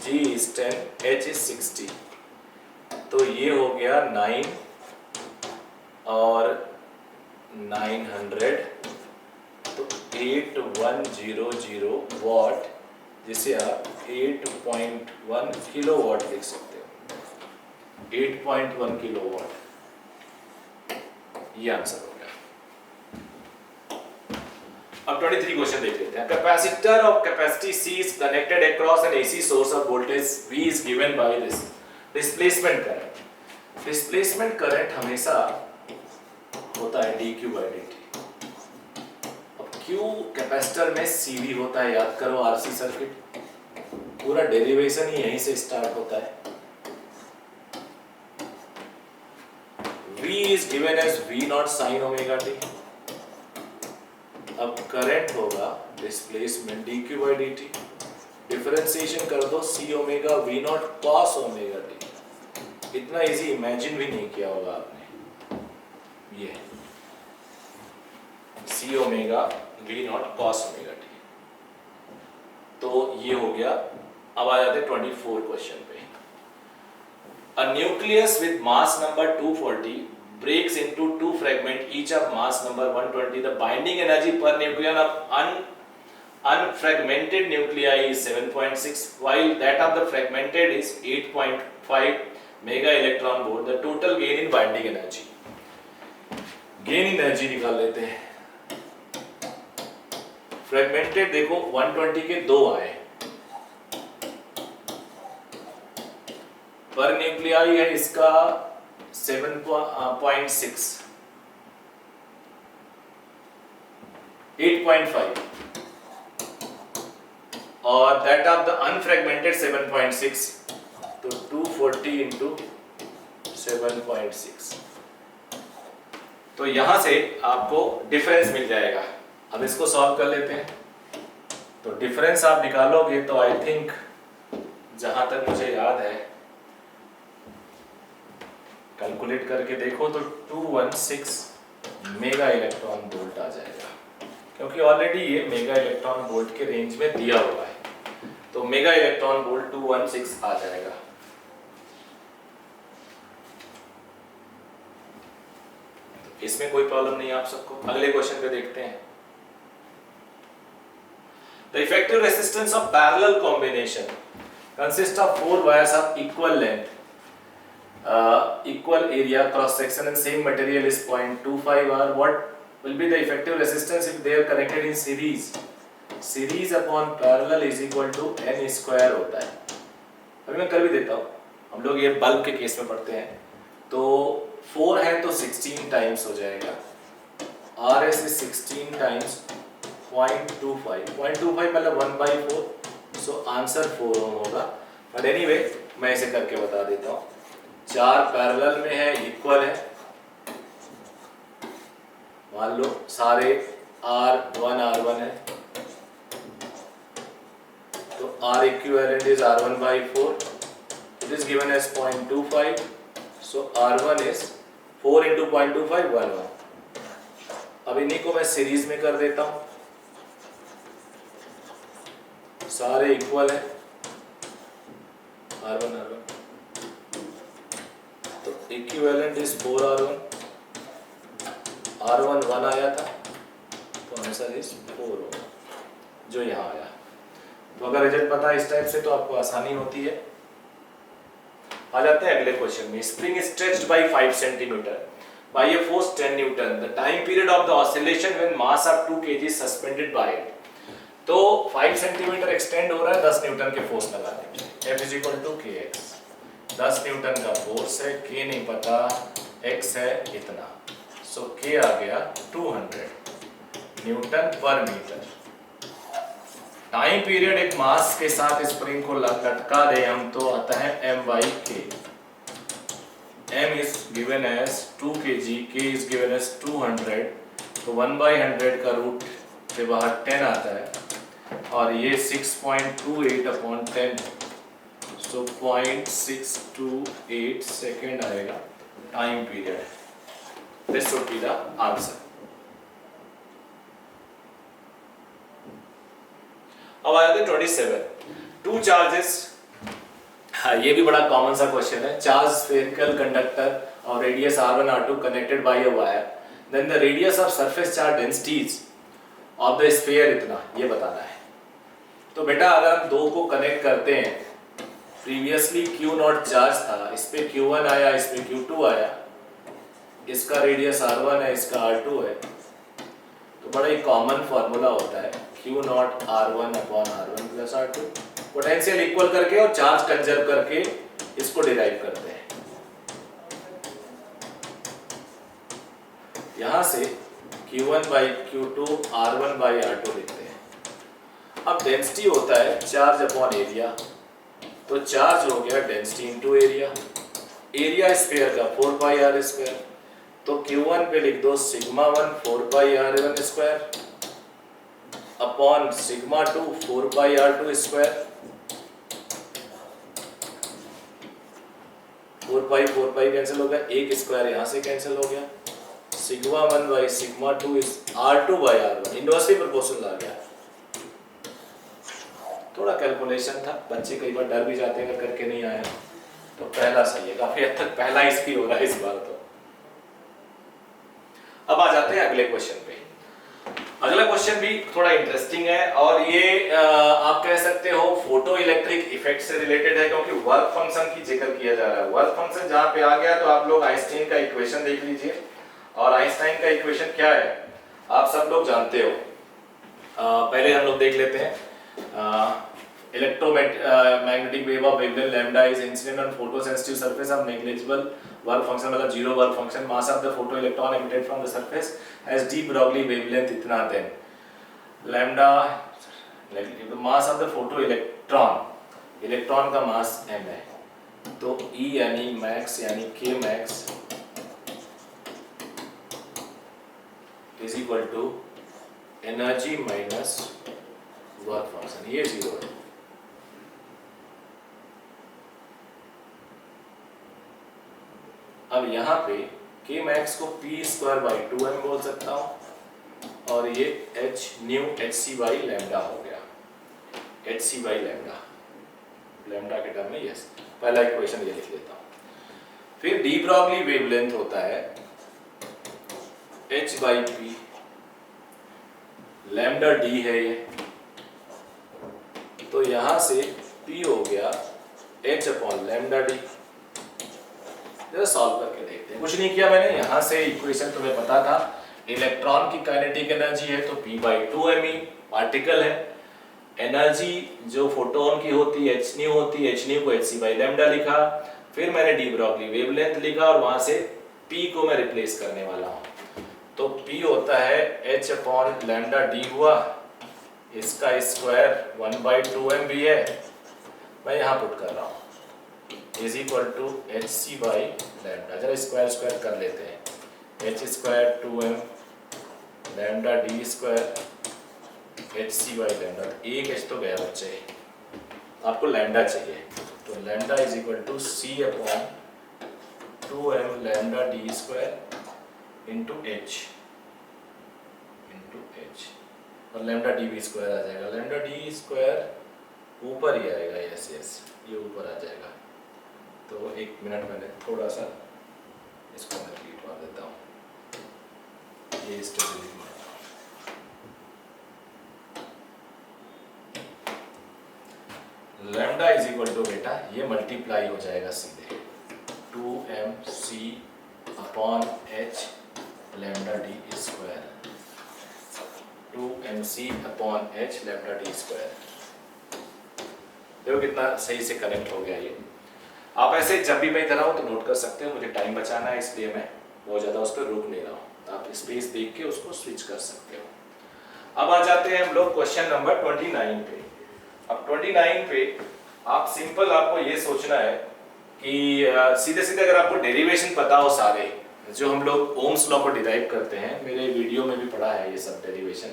g is 10, h is 60। तो ये हो गया 9 और 900, तो 8100 वॉट, जिसे आप 8.1 किलोवाट लिख सकते हो। 8.1 किलोवाट ये आंसर हो गया। अब 23 क्वेश्चन देख लेते हैं। Capacitor of capacity C is connected across an AC source of voltage V is given by this displacement current। Displacement current हमेशा होता है dq/dt। अब Q कैपेसिटर में CV होता है, याद करो RC सर्किट, पूरा डेरिवेशन ही यहीं से स्टार्ट होता है। V is given as V0 sin ωt। अब करंट होगा डिस्प्लेसमेंट dq/dt, डिफरेंशिएशन कर दो C omega V0 cos ωt। इतना इजी इमेजिन भी नहीं किया होगा आपने। ये C omega V0 cos ωt। तो ये हो गया अब आ जाते 24 क्वेश्चन पे। A nucleus with mass number 240 breaks into two fragments each of mass number 120. The binding energy per nucleon of unfragmented nuclei is 7.6 while that of the fragmented is 8.5 mega electron volt. The total gain in binding energy. gain in energy निकाल लेते हैं। फ्रेगमेंटेड देखो 120 के दो आए, पर न्यूक्लियाई है इसका 7.6 8.5 और दैट ऑफ द अनफ्रेगमेंटेड 7.6, तो 240 इंटू 7.6, तो यहां से आपको डिफरेंस मिल जाएगा। अब इसको सॉल्व कर लेते हैं। तो डिफरेंस आप निकालोगे तो आई थिंक जहां तक मुझे याद है कैलकुलेट करके देखो तो 216 मेगा इलेक्ट्रॉन वोल्ट आ जाएगा, क्योंकि ऑलरेडी ये मेगा इलेक्ट्रॉन वोल्ट के रेंज में दिया हुआ है, तो मेगा इलेक्ट्रॉन वोल्ट 216 आ जाएगा। तो इसमें कोई प्रॉब्लम नहीं है आप सबको। अगले क्वेश्चन पे देखते हैं। The effective resistance of parallel combination consists of 4 wires of equal length, equal area, cross section and same material is 0.25 R. What will be the effective resistance if they are connected in series? Series upon parallel is equal to n square होता है। अभी मैं कर भी देता हूँ, हम लोग ये बल्ब के केस में पढ़ते हैं, तो 4 है तो 16 टाइम्स हो जाएगा, RS is 16 टाइम्स 0.25 मतलब 1/4, सो आंसर 4 ओम होगा। बट एनीवे मैं इसे करके बता देता हूँ। 4 पैरेलल में है, इक्वल है, मान लो सारे R1 है, तो R equivalent is R1/4, it is given as 0.25, so R1 is 4 into 0.25 1. अब इन्हीं को मैं सीरीज में कर देता हूँ, सारे इक्वल है, R1 तो इक्विवेलेंट इज 4R1, R1 1 आया था तो आंसर इज 4 होगा जो यहाँ आया। तो अगर रिजल्ट पता है इस टाइप से तो आपको आसानी होती है। आ जाते हैं अगले क्वेश्चन में। Spring stretched by 5 centimetre by a force 10 newton, the time period of the oscillation when mass of 2 kg suspended by it. तो 5 सेंटीमीटर एक्सटेंड हो रहा है 10 न्यूटन के फोर्स लगाने के, F = kx। 10 न्यूटन का फोर्स है, k नहीं पता, x है इतना, सो k आ गया 200 न्यूटन पर मीटर। टाइम पीरियड एक मास के साथ स्प्रिंग को लटका दे हम तो आता है m/k। m is given as 2 kg, k is given as 200, तो 1/100 का रूट से बाहर 10 आता है और ये 6.28/10, सो 0.628 सेकेंड आएगा time period. This should be the answer. अब आ जाते 27। 2 चार्जेस, ये भी बड़ा कॉमन सा क्वेश्चन है। चार्ज स्फेरिकल कंडक्टर और radius r1 r2 connected by a wire, then the radius of surface charge densities of the sphere इतना, ये बताना है। तो बेटा अगर हम दो को कनेक्ट करते हैं, प्रीवियसली Q0 चार्ज था, इस पे Q1 आया, इस पे Q2 आया, इसका रेडियस r1 है, इसका r2 है, तो बड़ा ही कॉमन फॉर्मूला होता है Q0 r1/r1 + r2, potential equal करके और चार्ज कंजर्व करके इसको डिराइव करते हैं। यहां से Q1/Q2 r1/r2 लिखते हैं। अब डेंसिटी होता है चार्ज अपॉन एरिया, तो चार्ज हो गया density into area, area sphere का 4πr², तो Q1 पे लिख दो σ1 4πr1² अपॉन σ2 4πr2²। 4π कैंसिल हो गया, एक स्क्वायर यहाँ से कैंसिल हो गया, σ1/σ2 इज r2/r1, इनवर्सली प्रोपोर्शनल आ गया। थोड़ा कैलकुलेशन था, बच्चे कई बार डर भी जाते हैं अगर करके नहीं आया। तो पहला सही है, काफी हद तक पहला इसकी हो रहा है इस बार। तो अब आ जाते हैं अगले क्वेश्चन पे। अगला क्वेश्चन भी थोड़ा इंटरेस्टिंग है और ये आप कह सकते हो फोटो इलेक्ट्रिक इफेक्ट से रिलेटेड है, क्योंकि वर्क फंक्शन की जिक्र किया जा रहा है। वर्क फंक्शन जहां पे आ गया तो आप लोग आइंस्टाइन का इक्वेशन देख लीजिए। और आइंस्टाइन का इक्वेशन क्या है आप सब लोग जानते हो। पहले हम लोग देख लेते हैं। Electromagnetic wave of wavelength lambda is incident on photosensitive surface of negligible work function, मतलब zero work function. Mass of the photo electron emitted from the surface has de Broglie wavelength इतना, then lambda mass of the photo electron का मास m है। तो E यानी मैक्स यानी k max is equal to energy minus work function, ये जीरो है। अब यहाँ पे k मैक्स को p स्क्वायर बाई 2m बोल सकता हूँ और ये h nu hc by lambda हो गया, hc बाई लैम्डा के टर्म में। यस, पहला इक्वेशन ये लिख लेता हूँ। फिर डी ब्रॉगली वेवलेंथ होता है h by p, lambda d है ये, तो यहां से p हो गया h अपॉन लैम्डा d। जरा सॉल्व करके देखते हैं। कुछ नहीं किया मैंने, यहां से इक्वेशन तुम्हें पता था इलेक्ट्रॉन की काइनेटिक एनर्जी है तो p बाई 2me, पार्टिकल है। एनर्जी जो फोटोन की होती है h न्यू होती है, h न्यू को hc बाई लैम्डा लिखा। फिर मैंने डी ब्रॉगली वेवलेंथ लिखा और वहां से p को मैं रिप्लेस करने वाला हूं। तो p होता है h अपॉन लैम्डा d हुआ, इसका स्क्वायर 1/2m भी है, मैं यहाँ पुट कर रहा हूँ, is equal to hc by lambda. जरा स्क्वायर स्क्वायर कर लेते हैं। h square 2m lambda d square hc by lambda. एक h तो गया बच्चे, आपको लैम्डा चाहिए, तो lambda is equal to c upon 2m lambda d square into h और लैम्डा डी भी स्क्वायर आ जाएगा। लैम्डा डी स्क्वायर ऊपर ही आएगा, यस यस ये ऊपर आ जाएगा। तो एक मिनट मैंने थोड़ा सा इसको मैं रिपीट मार देता हूँ, ये stability lambda is equal to बेटा ये मल्टीप्लाई हो जाएगा सीधे 2mc upon h lambda D square, 2mc upon h lambda D square. देखो कितना सही से कनेक्ट हो गया ये। आप ऐसे जब भी मैं इधर आऊँ तो नोट कर सकते हो, मुझे टाइम बचाना है इसलिए मैं बहुत ज़्यादा उस पर रुक नहीं रहा हूँ। आप स्पेस देख के उसको स्विच कर सकते हो। अब आ जाते हैं हम लोग क्वेश्चन नंबर 29 पे। अब 29 पे आप सिंपल आपको ये सोचना है कि सीधे सीधे अगर आपको डेरिवेशन पता हो सारे जो हम लोग ओम्स लॉ को डिराइव करते हैं, मेरे वीडियो में भी पढ़ा है ये सब डेरिवेशन,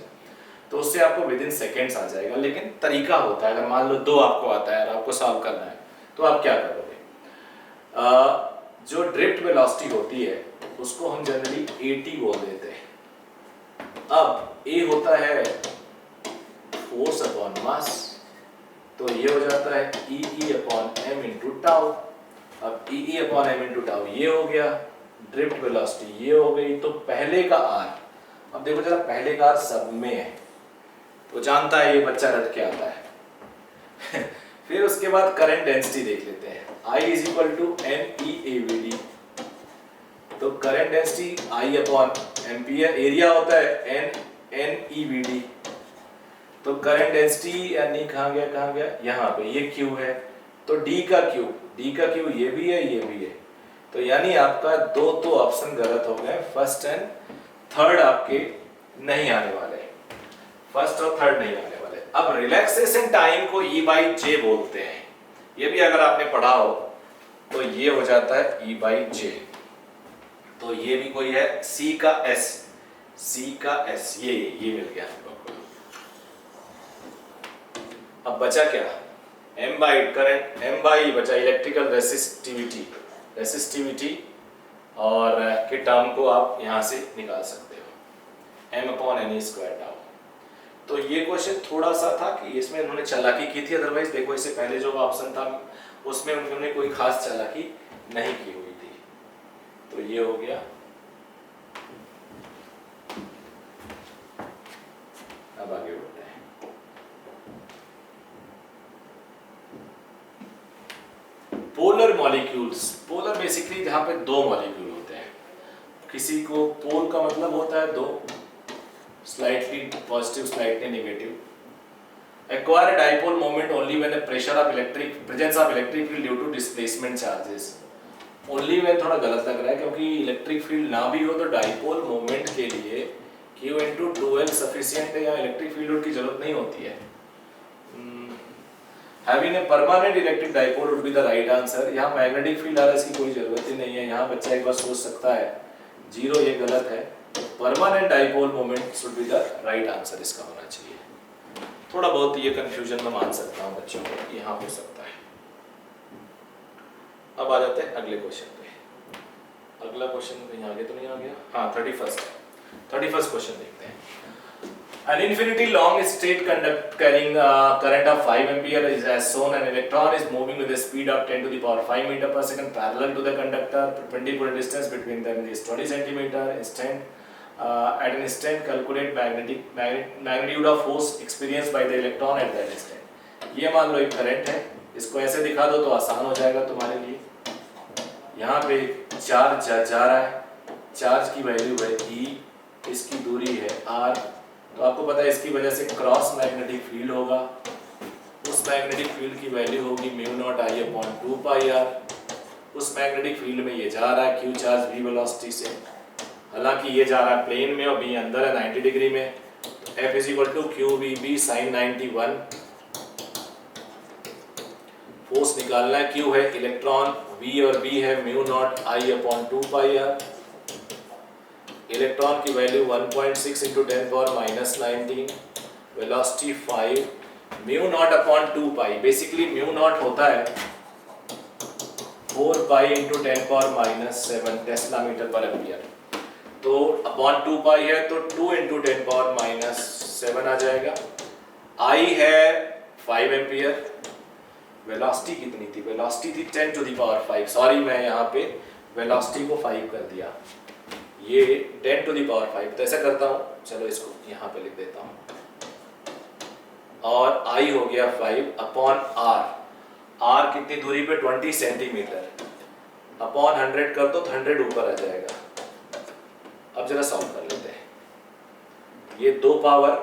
तो उससे आपको विद इन सेकेंड्स आ जाएगा। लेकिन तरीका होता है, अगर मान लो 2 आपको आता है और आपको सॉल्व करना है तो आप क्या करोगे। जो ड्रिफ्ट वेलोसिटी होती है उसको हम जनरली AT बोल देते हैं। अब A होता है फोर्स अपॉन मास, तो ये हो जाता है EE upon m into tau. अब EE upon m into tau ये हो गया, ड्रिफ्ट वेलोसिटी ये हो गई। तो पहले का R, अब देखो जरा पहले का R सब में है तो जानता है ये बच्चा रट के आता है फिर उसके बाद करंट डेंसिटी देख लेते हैं, I is equal to NEAVD। तो current density I upon ampere, area होता है NEVD। तो करंट डेंसिटी यानी कहाँ गया यहाँ पे, ये Q है तो D का Q ये भी है ये भी है। तो यानी आपका दो तो ऑप्शन गलत हो गए, फर्स्ट एंड थर्ड आपके नहीं आने वाले, फर्स्ट और थर्ड नहीं आने वाले। अब रिलैक्सेशन टाइम को E/J बोलते हैं, ये भी अगर आपने पढ़ा हो तो ये हो जाता है E/J। तो ये भी कोई है C का S, ये मिल गया आपको। अब बचा क्या, M by current, M by बचा इलेक्ट्रिकल रेसिस्टिविटी और के टर्म को आप यहाँ से निकाल सकते हो, M upon NE square tau. तो ये क्वेश्चन थोड़ा सा था कि इसमें उन्होंने चालाकी की थी, अदरवाइज देखो इससे पहले जो ऑप्शन था उसमें उन्होंने कोई खास चालाकी नहीं की हुई थी। तो ये हो गया। अब आगे बढ़ते हैं। पोलर मॉलिक्यूल्स, पोलर बेसिकली जहां पे दो मॉलिक्यूल होते हैं, किसी को पोल का मतलब होता है दो, slightly positive slightly negative. Acquire dipole moment only when the presence of electric field due to displacement charges. Only when थोड़ा गलत लग रहा है क्योंकि इलेक्ट्रिक फील्ड ना भी हो तो डाइपोल मोमेंट के लिए Q into 2L सफिशिएंट है, या इलेक्ट्रिक फील्ड की जरूरत नहीं होती है। Having a permanent electric dipole would be the right answer। यहाँ मैग्नेटिक फील्ड आ रहा है, इसकी कोई जरूरत ही नहीं है। यहाँ बच्चा एक बार सोच सकता है जीरो, ये गलत है। Permanent dipole moment should be the right answer, इसका होना चाहिए। थोड़ा बहुत ये कंफ्यूजन मैं मान सकता हूँ बच्चों को, यहाँ हो सकता है। अब आ जाते हैं अगले क्वेश्चन पे। अगला क्वेश्चन कहीं आगे तो नहीं आ गया? हाँ, 31st क्वेश्चन देखते हैं। An infinity long straight conduct carrying current of 5 ampere is as shown. An electron is moving with a speed of 10 to the power 5 meter per second parallel to the conductor. Perpendicular distance between them is 20 centimeter. At an instant calculate magnitude of force experienced by the electron at that instant। ये मान लो एक करंट है, इसको ऐसे दिखा दो तो आसान हो जाएगा तुम्हारे लिए। यहाँ पे चार्ज जा रहा है, चार्ज की वैल्यू है E, इसकी दूरी है R, तो आपको पता है इसकी वजह से क्रॉस मैग्नेटिक फील्ड होगा। उस मैग्नेटिक फील्ड की वैल्यू होगी μ0I/2πr। उस मैग्नेटिक फील्ड में ये जा रहा है Q चार्ज V वेलोसिटी से, हालांकि ये जा रहा है प्लेन में और B अंदर है 90 डिग्री में। तो F = QVB sin 91। फोर्स निकालना है, Q है इलेक्ट्रॉन, V और B है μ0I/2πr। इलेक्ट्रॉन की वैल्यू 1.6 × 10⁻19, वेलोसिटी 5, μ0/2π। बेसिकली μ0 होता है 4π × 10⁻7 टेस्ला मीटर पर एम्पियर। तो अपॉन 2π है तो 2 × 10⁻7 आ जाएगा। I है 5 एम्पियर। वेलोसिटी कितनी थी? वेलोसिटी थी 10 to the power 5। सॉरी, मैं यहाँ पे वेलोसिटी को 5 कर दिया, ये 10 to the power 5। तो ऐसा करता हूँ, चलो इसको यहाँ पे लिख देता हूँ, और I हो गया 5 अपॉन R। R कितनी दूरी पे? 20 सेंटीमीटर। अपॉन 100 कर दो तो 100 ऊपर आ जाएगा। अब जरा सॉल्व कर लेते हैं। ये 2 पावर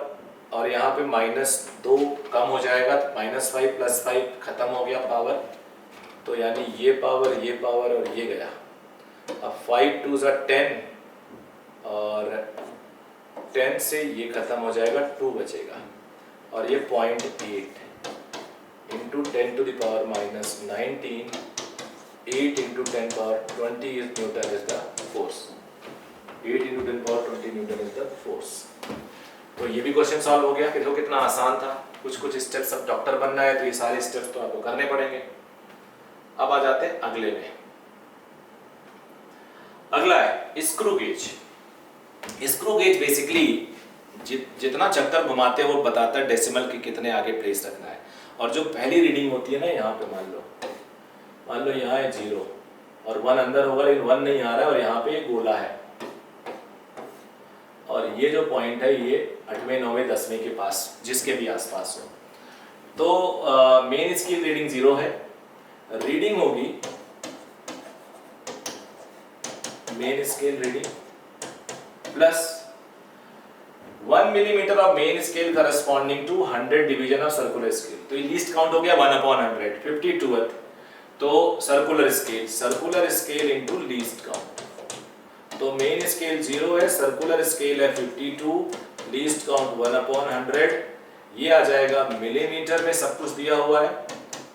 और यहाँ पे -2 कम हो जाएगा, -5 + 5 खत्म हो गया पावर, तो यानी ये पावर और ये गया। अब 5 2 = 10 और 10 से ये खत्म हो जाएगा, 2 बचेगा, और ये 0.8 × 10 to the power -19, 8 × 10⁻20 is Newton is the force। 8 × 10⁻20 Newton is the force। तो ये भी क्वेश्चन सॉल्व हो गया। देखो कितना आसान था। कुछ स्टेप्स, अब डॉक्टर बनना है तो ये सारे स्टेप्स तो आपको करने पड़ेंगे। अब आ जाते हैं अगले में। अगला है screw gauge. Screw gauge basically जितना चक्कर घुमाते हैं वो बताता है डेसिमल के कितने आगे प्लेस रखना है। और जो पहली रीडिंग होती है ना, यहाँ पे मान लो यहाँ है 0 और 1 अंदर होगा, लेकिन 1 नहीं आ रहा है, और यहाँ पे गोला है, और ये जो पॉइंट है ये 8वें 9वें 10वें के पास, जिसके भी आसपास हो। तो मेन स्केल रीडिंग 0 है। रीडिंग होगी main scale reading plus 1 millimetre of main scale corresponding to 100 division of circular scale. तो ये लीस्ट काउंट हो गया 1/100, 52th। तो circular scale into least count. तो मेन स्केल 0 है, सर्कुलर स्केल है 52, लीस्ट काउंट 1/100। ये आ जाएगा मिलीमीटर में, सब कुछ दिया हुआ है,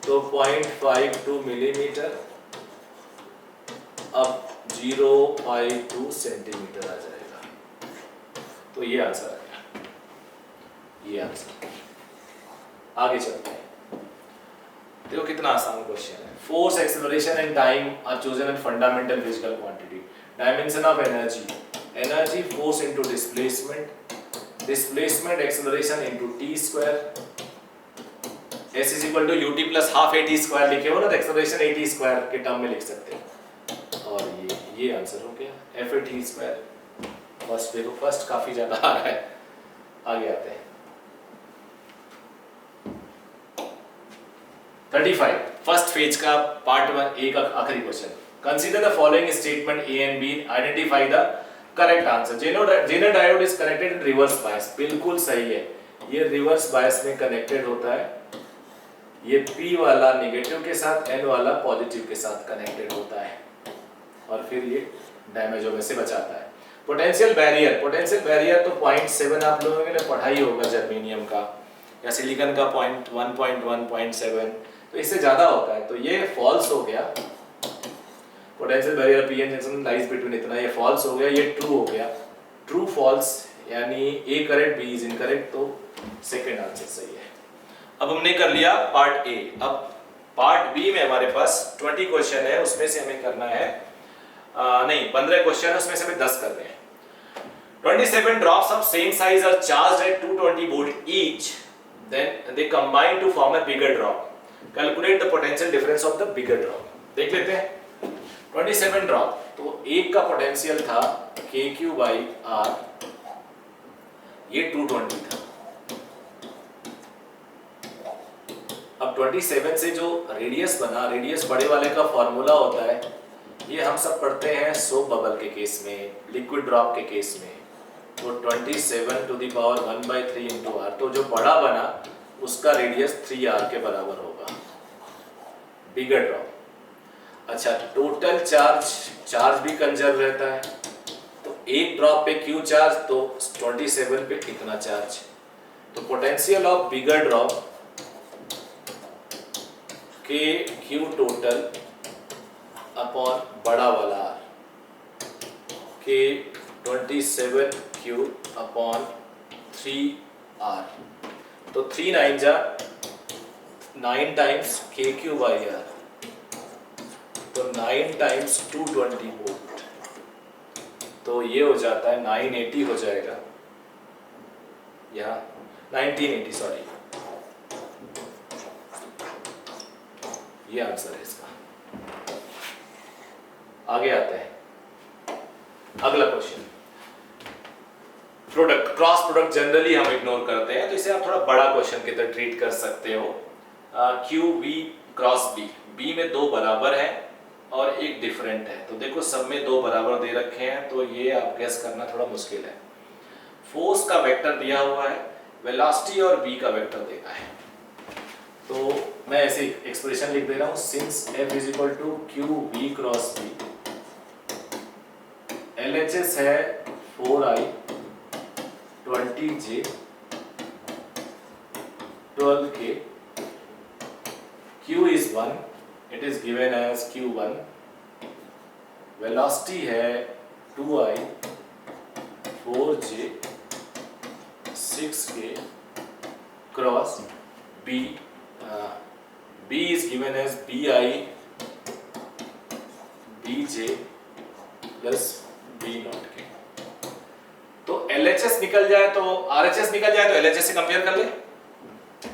तो 0.52 मिलीमीटर। अब 0.52 सेंटीमीटर आ जाएगा। तो ये आंसर आ गया, ये आंसर। आगे चलते हैं। देखो कितना आसान क्वेश्चन है। Force, acceleration and time are chosen at fundamental physical quantity. Dimension of energy, energy force into displacement, displacement acceleration into T square, s is equal to ut plus half at square लिखे हो ना, तो एक्सेलरेशन at स्क्वायर के टर्म में लिख सकते हैं। और ये आंसर हो गया f at स्क्वायर। फर्स्ट देखो, फर्स्ट काफी ज्यादा आ रहा है। आगे आते हैं 35 फर्स्ट फेज का पार्ट 1 ए का आखिरी question. Consider the following statement A and B, identify the correct answer. Zener diode is connected in reverse bias, बिल्कुल सही है, ये रिवर्स बायस में कनेक्टेड होता है। ये P वाला नेगेटिव के साथ, N वाला पॉजिटिव के साथ कनेक्टेड होता है और फिर ये डैमेज होने से बचाता है। पोटेंशियल बैरियर तो 0.7 आप लोगों ने पढ़ा ही होगा, जर्मेनियम का या सिलिकॉन का 1.1, 0.7, तो इससे ज्यादा होता है, तो ये फॉल्स हो गया। Potential barrier P N junction lies between, इतना ये फॉल्स हो गया, ये ट्रू हो गया। ट्रू फॉल्स यानी A correct, B is incorrect, तो सेकंड आंसर सही है। अब हमने कर लिया पार्ट ए। अब पार्ट बी में हमारे पास 20 क्वेश्चन है, उसमें से हमें करना है 15 क्वेश्चन है, उसमें से हमें 10 करने हैं। 27 drops of same size are charged at 220 volt each, then they combine to form a bigger drop. Calculate the potential difference of the bigger drop. देख लेते हैं 27 ड्रॉप, तो एक का पोटेंशियल था KQ by R, ये 220 था। अब 27 से जो रेडियस बना, रेडियस बड़े वाले का फॉर्मूला होता है, ये हम सब पढ़ते हैं सोप बबल के केस में, लिक्विड ड्रॉप के केस में, तो 27 to the power 1/3 into R, तो जो बड़ा बना उसका रेडियस 3R के बराबर होगा, बिगर ड्रॉप। अच्छा, टोटल चार्ज भी कंजर्व रहता है, तो एक ड्रॉप पे Q चार्ज, तो 27 पे कितना चार्ज, तो पोटेंशियल ऑफ बिगर ड्रॉप के Q टोटल अपॉन बड़ा वाला R के 27Q अपॉन 3R, तो 3 9 जा 9 टाइम्स KQ by R, तो 9 टाइम्स 220 वोल्ट, तो ये हो जाता है 980 हो जाएगा, यहाँ 1980 सॉरी, ये आंसर है इसका। आगे आते हैं, अगला question. Product, cross product generally हम इग्नोर करते हैं, तो इसे आप थोड़ा बड़ा क्वेश्चन की तरह ट्रीट कर सकते हो। QB क्रॉस B, B में दो बराबर है और एक डिफरेंट है, तो देखो सब में दो बराबर दे रखे हैं, तो ये आप गेस करना थोड़ा मुश्किल है। फोर्स का वेक्टर दिया हुआ है, वेलोसिटी और B का वेक्टर देना है, तो मैं ऐसे एक्सप्रेशन लिख दे रहा हूँ, since F is equal to QB cross B, LHS है 4I 20J 12K, Q is 1, it is given as Q1, velocity है 2I 4J 6K cross B, B is given as BI BJ plus B not K। तो LHS निकल जाए तो RHS निकल जाए तो LHS से कंपेयर कर ले,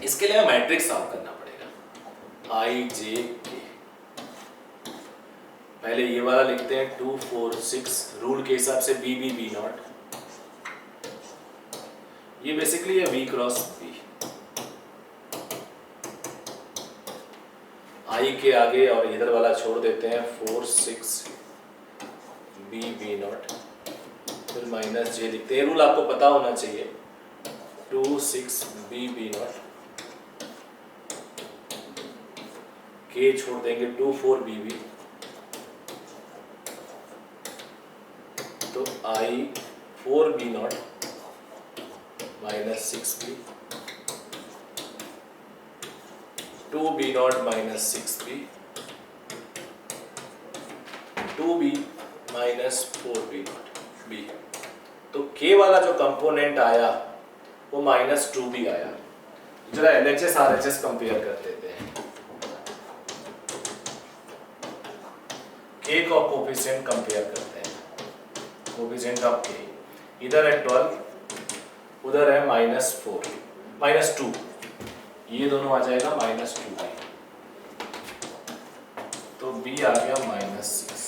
इसके लिए मैट्रिक्स सॉल्व करना पड़ेगा, IJK। पहले ये वाला लिखते हैं 2 4 6, रूल के हिसाब से B नॉट, ये बेसिकली है V क्रॉस B। I के आगे और इधर वाला छोड़ देते हैं 4 6 B नॉट, फिर माइनस J लिखते हैं, रूल आपको पता होना चाहिए, 2 6 B नॉट, K छोड़ देंगे 2 4 B, तो I 4 B not minus 6B, 2 B not minus 6B, 2B minus 4B not B, तो K वाला जो कंपोनेंट आया वो माइनस 2B आया। जरा LHS RHS कंपेयर कर देते हैं, K को कोफिशिएंट कंपेयर करते हैं, कोफिशिएंट ऑफ K, इधर है 12, उधर है -4 -2, ये दोनों आ जाएगा -2 तो b आ गया -6,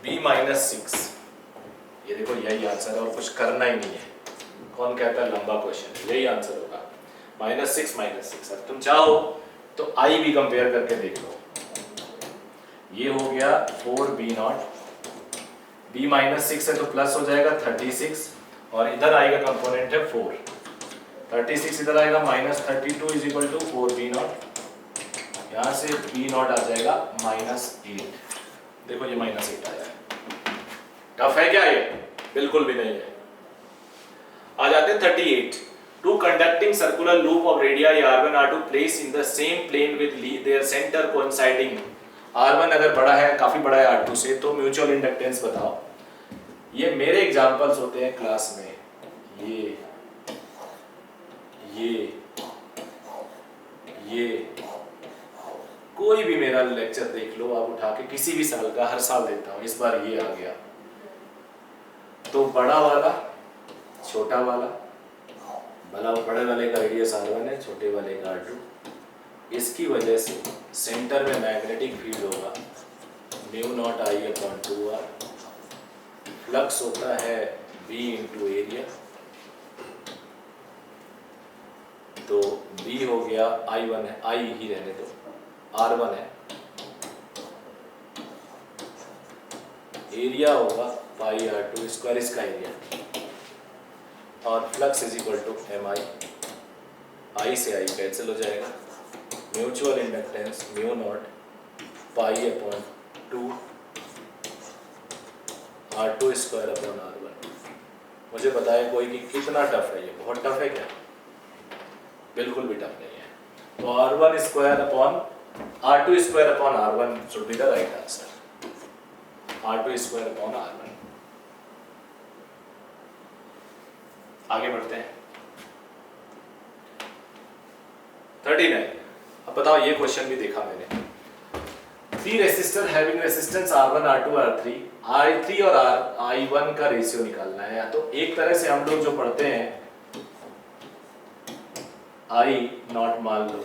b -6। ये देखो यही आंसर है और कुछ करना ही नहीं है। कौन कहता है लंबा क्वेश्चन, यही आंसर होगा -6 -6। अब तुम चाहो तो i भी कंपेयर करके देख लो। ये हो गया 4b0, b -6 है तो प्लस हो जाएगा 36 और इधर i का कंपोनेंट है 4, 36 इधर आएगा -32 इज इक्वल टू 4b0, यहाँ से b0 आ जाएगा -8। देखो ये -8 आया है। टफ है क्या ये? बिल्कुल भी नहीं है। आ जाते हैं 38। Two conducting circular loop of radii r1 r2 place in the same plane with their centre coinciding. r1 अगर बड़ा है, काफी बड़ा है r2 से, तो म्यूचुअल इंडक्टेंस बताओ। ये मेरे एग्जांपल्स होते हैं क्लास में, ये कोई भी मेरा लेक्चर देख लो आप उठा के, किसी भी साल का, हर साल देता हूं, इस बार ये आ गया। तो बड़ा वाला छोटा वाला, बड़े वाले का रेडियस r1 है, छोटे वाले का r2, इसकी वजह से सेंटर में मैग्नेटिक फील्ड होगा μ0I/2r, फ्लक्स होता है B इंटू एरिया, तो B हो गया I1 है, I ही रहने दो, R1 है, एरिया होगा पाई r2 स्क्वायर, इसका एरिया, और flux is equal to mi, I से I कैंसिल हो जाएगा, mutual inductance μ0 π/2 r2 square upon r1। मुझे बताए कोई कि कितना टफ है ये? बहुत टफ है क्या? बिल्कुल भी टफ नहीं है। तो r1 square upon r2 square upon r1 should be the right answer, r2 square upon r1। आगे बढ़ते हैं 39। अब बताओ, ये क्वेश्चन भी देखा मैंने। 3 resistor having resistance R1 R2 R3, I3 और I1 का रेशियो निकालना है। या तो एक तरह से हम लोग जो पढ़ते हैं I0 मान लो,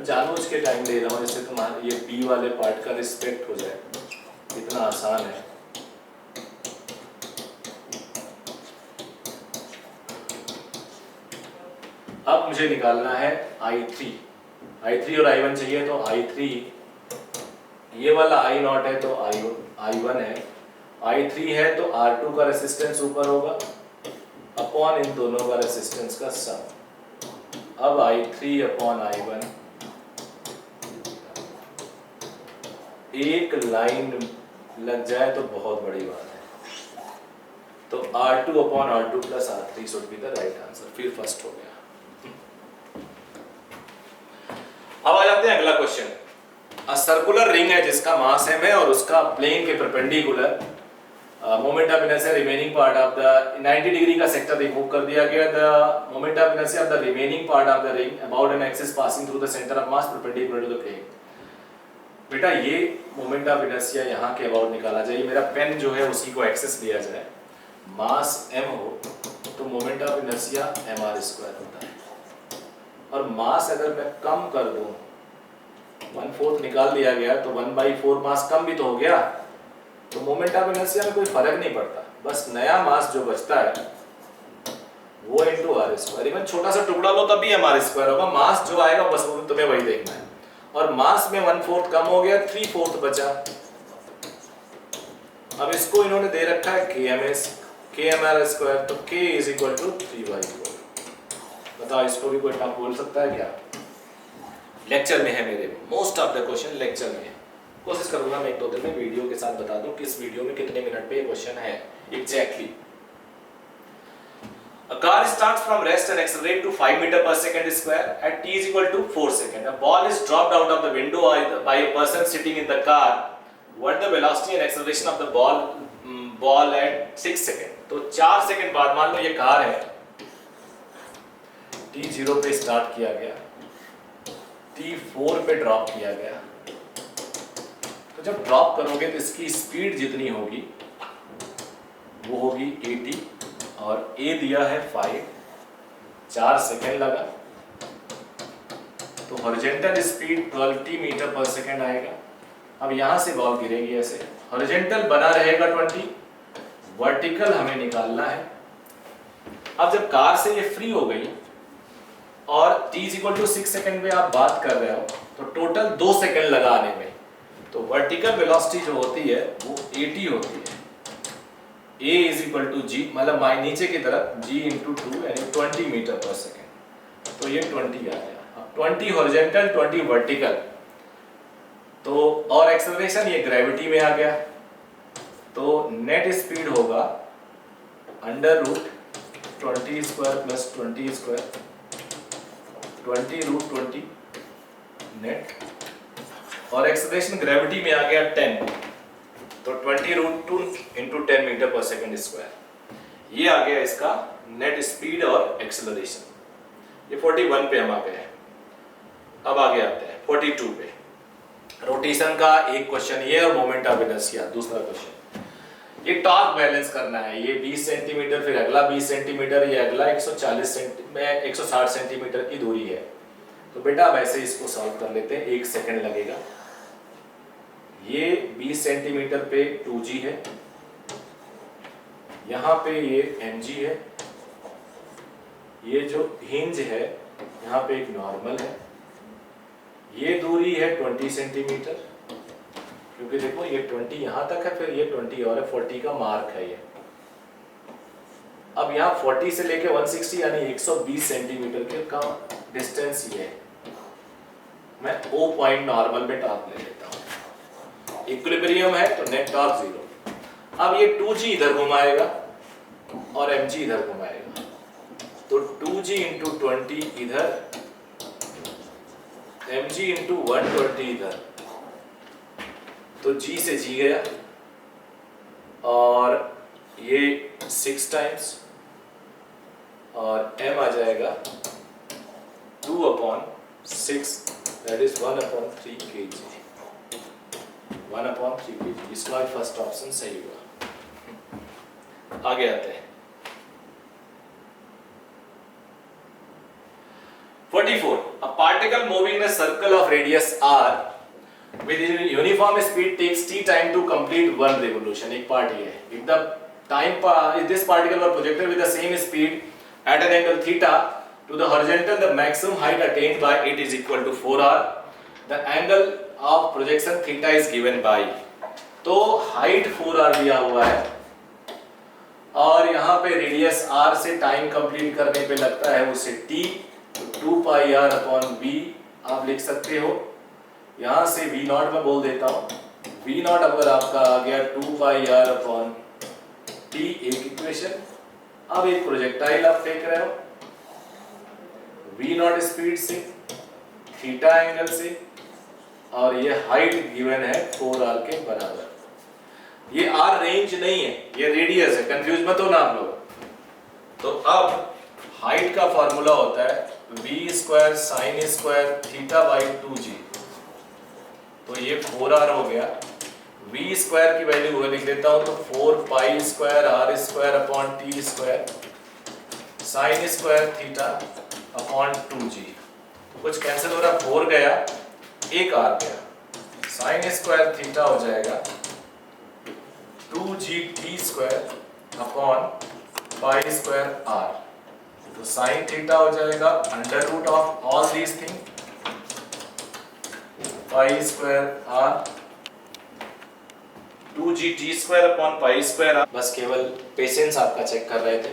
जानबूझ के टाइम ले रहा हूं जिससे तुम्हारे ये B वाले पार्ट का रिस्पेक्ट हो जाए, इतना आसान है। अब मुझे निकालना है I3 और I1 चाहिए, तो I3, ये वाला I0 है तो I1 है, I3 है तो R2 का रेसिस्टेंस ऊपर होगा अपॉन इन दोनों का रेसिस्टेंस का सम। अब I3 अपॉन I1, एक लाइन लग जाए तो बहुत बड़ी बात है। तो R2 upon R2 plus R3 should be the right answer. फिर फर्स्ट हो गया। अब आ जाते हैं अगला क्वेश्चन। सर्कुलर रिंग है जिसका मास m है और उसका प्लेन के perpendicular moment of inertia remaining part of the 90 degree का सेक्टर रिमूव कर दिया गया। The moment of inertia of the remaining part of the ring about an axis passing through the centre of mass perpendicular to the plane. बेटा ये मोमेंट ऑफ इनर्शिया यहाँ के अबाउट निकाला जाए, मेरा पेन जो है उसी को एक्सेस लिया जाए, मास m हो तो मोमेंट ऑफ इनर्शिया mr² होता है, और मास अगर मैं कम कर दूं, 1/4 निकाल दिया गया तो 1/4 मास कम भी तो हो गया, तो मोमेंट ऑफ इनर्शिया में कोई फर्क नहीं पड़ता, बस नया मास जो बचता है वो इनटू r²। इवन छोटा सा टुकड़ा लो तब भी mr² होगा, मास जो आएगा बस तुम्हें वही देखना है। और मास में 1/4 कम हो गया, 3/4 बचा। अब इसको इन्होंने दे रखा है kmr², तो k इज इक्वल टू 3/4। बताओ इसको भी कोई टफ बोल सकता है क्या? लेक्चर में है मेरे, most of the question lecture में है। कोशिश करूंगा मैं 1-2 दिन में वीडियो के साथ बता दूं किस वीडियो में कितने मिनट पे ये क्वेश्चन है exactly. A car starts from rest and accelerates to 5 meter per second square at t is equal to 4 seconds. A ball is dropped out of the window by a person sitting in the car. What the velocity and acceleration of the ball at 6 seconds? तो 4 सेकंड बाद मान लो ये कार है, t0 पे स्टार्ट किया गया, t4 पे ड्रॉप किया गया, तो जब ड्रॉप करोगे तो इसकी स्पीड जितनी होगी वो होगी 80 और ए दिया है 5, 4 सेकेंड लगा तो हॉरिजॉन्टल स्पीड 20 मीटर पर सेकेंड आएगा। अब यहां से बॉल गिरेगी ऐसे, हॉरिजॉन्टल बना रहेगा 20, वर्टिकल हमें निकालना है। अब जब कार से ये फ्री हो गई और t = 6 सेकेंड में आप बात कर रहे हो तो टोटल 2 सेकेंड लगा आने में, तो वर्टिकल वेलोसिटी जो होती है वो 80 होती है। a = g मतलब नीचे की तरफ g × 2 यानी 20 मीटर पर सेकेंड, तो ये 20 आ गया। अब 20 हॉरिजॉन्टल 20 वर्टिकल, तो और एक्सेलरेशन ये ग्रेविटी में आ गया, तो नेट स्पीड होगा √20² + 20² 20√20 नेट, और एक्सेलरेशन ग्रेविटी में आ गया 10, तो 20√2 × 10 मीटर पर सेकेंड स्क्वायर। ये आ गया इसका नेट स्पीड और एक्सेलरेशन। ये 41 पे हम आ गए। अब आगे आते हैं 42 पे। रोटेशन का एक क्वेश्चन ये और मोमेंट ऑफ इनर्शिया दूसरा क्वेश्चन। ये टॉर्क बैलेंस करना है, ये 20 सेंटीमीटर, फिर अगला 20 सेंटीमीटर, ये अगला 160 सेंटीमीटर की दूरी है। तो बेटा अब ऐसे इसको सॉल्व कर लेते हैं, 1 सेकेंड लगेगा। ये 20 सेंटीमीटर पे 2g है, यहाँ पे ये mg है, ये जो हिंज है यहाँ पे एक नॉर्मल है, ये दूरी है 20 सेंटीमीटर, क्योंकि देखो ये 20 यहाँ तक है, फिर ये 20 और है, 40 का मार्क है ये। अब यहाँ 40 से लेके 160 यानी 120 सेंटीमीटर के का डिस्टेंस ये है। मैं O पॉइंट नॉर्मल में टॉर्क ले लेता हूँ, इक्विलिब्रियम है तो नेट टॉर्क 0। अब ये 2g इधर घुमाएगा और mg इधर घुमाएगा, तो 2g × 20 इधर, mg × 120 इधर, तो g से g गया और ये 6 टाइम्स और m आ जाएगा 2/6, दैट इज 1/3 kg। 1/3 kg, इसका फर्स्ट ऑप्शन सही हुआ। आगे आते हैं 44. A particle moving in a circle of radius r with uniform speed takes t time to complete one revolution. एक पार्ट ये है, if the time if this particle were projected with the same speed at an angle theta to the horizontal, the maximum height attained by it is equal to 4r. The angle of projection theta is given by, तो हाइट 4r दिया हुआ है और यहाँ पे रेडियस r से टाइम कंप्लीट करने पे लगता है उसे t, तो 2πr/v आप लिख सकते हो। यहाँ से v0 में बोल देता हूँ, v0 अगर आपका आ गया 2πr/t, एक इक्वेशन। अब एक प्रोजेक्टाइल आप फेंक रहे हो v0 स्पीड से, थीटा एंगल से, और ये हाइट गिवन है 4r के बराबर। ये r रेंज नहीं है, ये रेडियस है, कंफ्यूज मत हो ना आप लोग। तो अब हाइट का फॉर्मूला होता है v² sin² θ/2g, तो ये 4r हो गया। v² की वैल्यू वो लिख देता हूं, तो 4π² r² sin² θ/2g, कुछ कैंसिल हो रहा, 4 गया, एक r गया, sin² थीटा हो जाएगा 2gt² π²r, तो sin थीटा हो जाएगा √ of all these thing π²r 2gt² π²r। बस केवल पेशेंस आपका चेक कर रहे थे।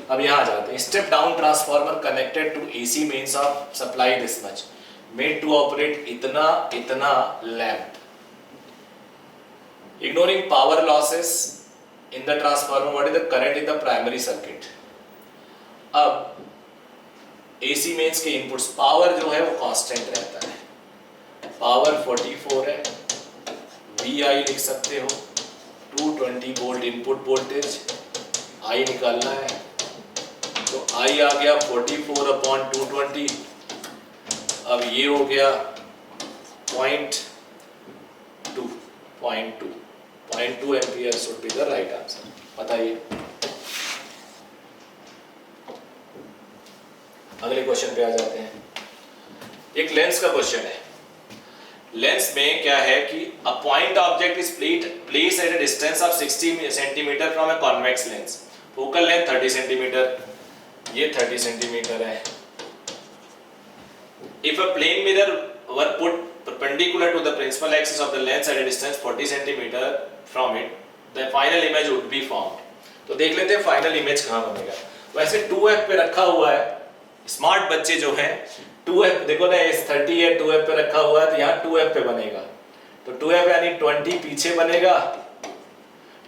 अब यहाँ जाते हैं, step down transformer connected to AC mains of supply this much, made to operate इतना lamp, ignoring power losses in the transformer, what is the current in the primary circuit। अब AC मेंस के इनपुट्स, पावर जो है वो कांस्टेंट रहता है, पावर 44 है, VI लिख सकते हो, 220 वोल्ट इनपुट वोल्टेज, I निकालना है, तो I आ गया 44/220। अब ये हो गया 0.2, 0.2 ampere should be the right answer. बताइए अगले क्वेश्चन पे आ जाते हैं। एक लेंस का क्वेश्चन है। लेंस में क्या है कि a point object is place at a distance of 60 centimetre from a convex lens. Focal length 30 centimetre, ये 30 सेंटीमीटर है। If a plane mirror were put perpendicular to the principal axis of the lens at a distance 40 centimeter from it, the final image would be formed। तो देख लेते हैं फाइनल इमेज कहाँ बनेगा। वैसे 2f पे रखा हुआ है, स्मार्ट बच्चे जो हैं 2f देखो ना, इस 30 है 2f पे रखा हुआ है तो यहाँ 2f पे बनेगा। तो 2f यानी 20 पीछे बनेगा,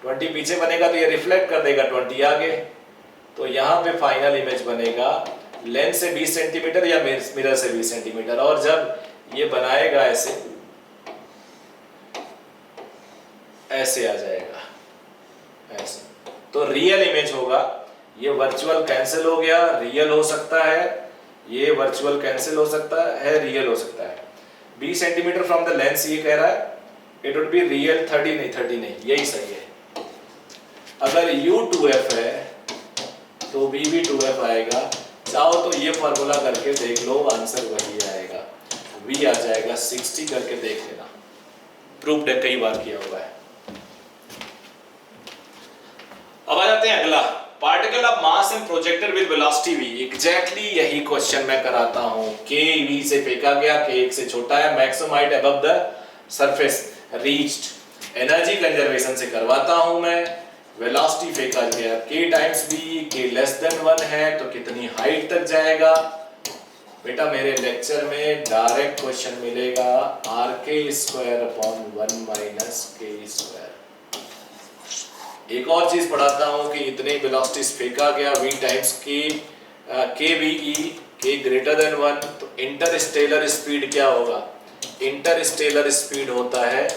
20 पीछे बनेगा तो ये रिफ्लेक्ट कर देगा 20 आगे। तो यहाँ पे फाइनल इमेज बनेगा लेंस से 20 सेंटीमीटर या मिरर से 20 सेंटीमीटर। और जब ये बनाएगा ऐसे ऐसे आ जाएगा ऐसे, तो रियल इमेज होगा। ये वर्चुअल कैंसिल हो गया, रियल हो सकता है, ये वर्चुअल कैंसिल हो सकता है, रियल हो सकता है। 20 सेंटीमीटर फ्रॉम द लेंस ये कह रहा है, इट वुड बी रियल 30 नहीं, यही सही है। अगर u 2f है तो v भी 2f आएगा। चाहो तो ये फॉर्मूला करके देख लो, आंसर वही आएगा, v आ जाएगा 60 करके देख लेना, प्रूव्ड है, कई बार किया हुआ है। अब आ जाते हैं अगला, particle of mass and projected with velocity v। Exactly यही क्वेश्चन मैं कराता हूं। k v से फेंका गया, k 1 से छोटा है, maximum height above the surface reached. Energy conservation से करवाता हूं मैं। वेलोसिटी फेंका गया k times v, k less than 1 है तो कितनी हाइट तक जाएगा। बेटा मेरे लेक्चर में डायरेक्ट क्वेश्चन मिलेगा, r² / 1 - k²। एक और चीज पढ़ाता हूं कि इतने वेलोसिटीज फेंका गया v times k ve, k greater than 1, तो इंटरस्टेलर स्पीड क्या होगा। इंटरस्टेलर स्पीड होता है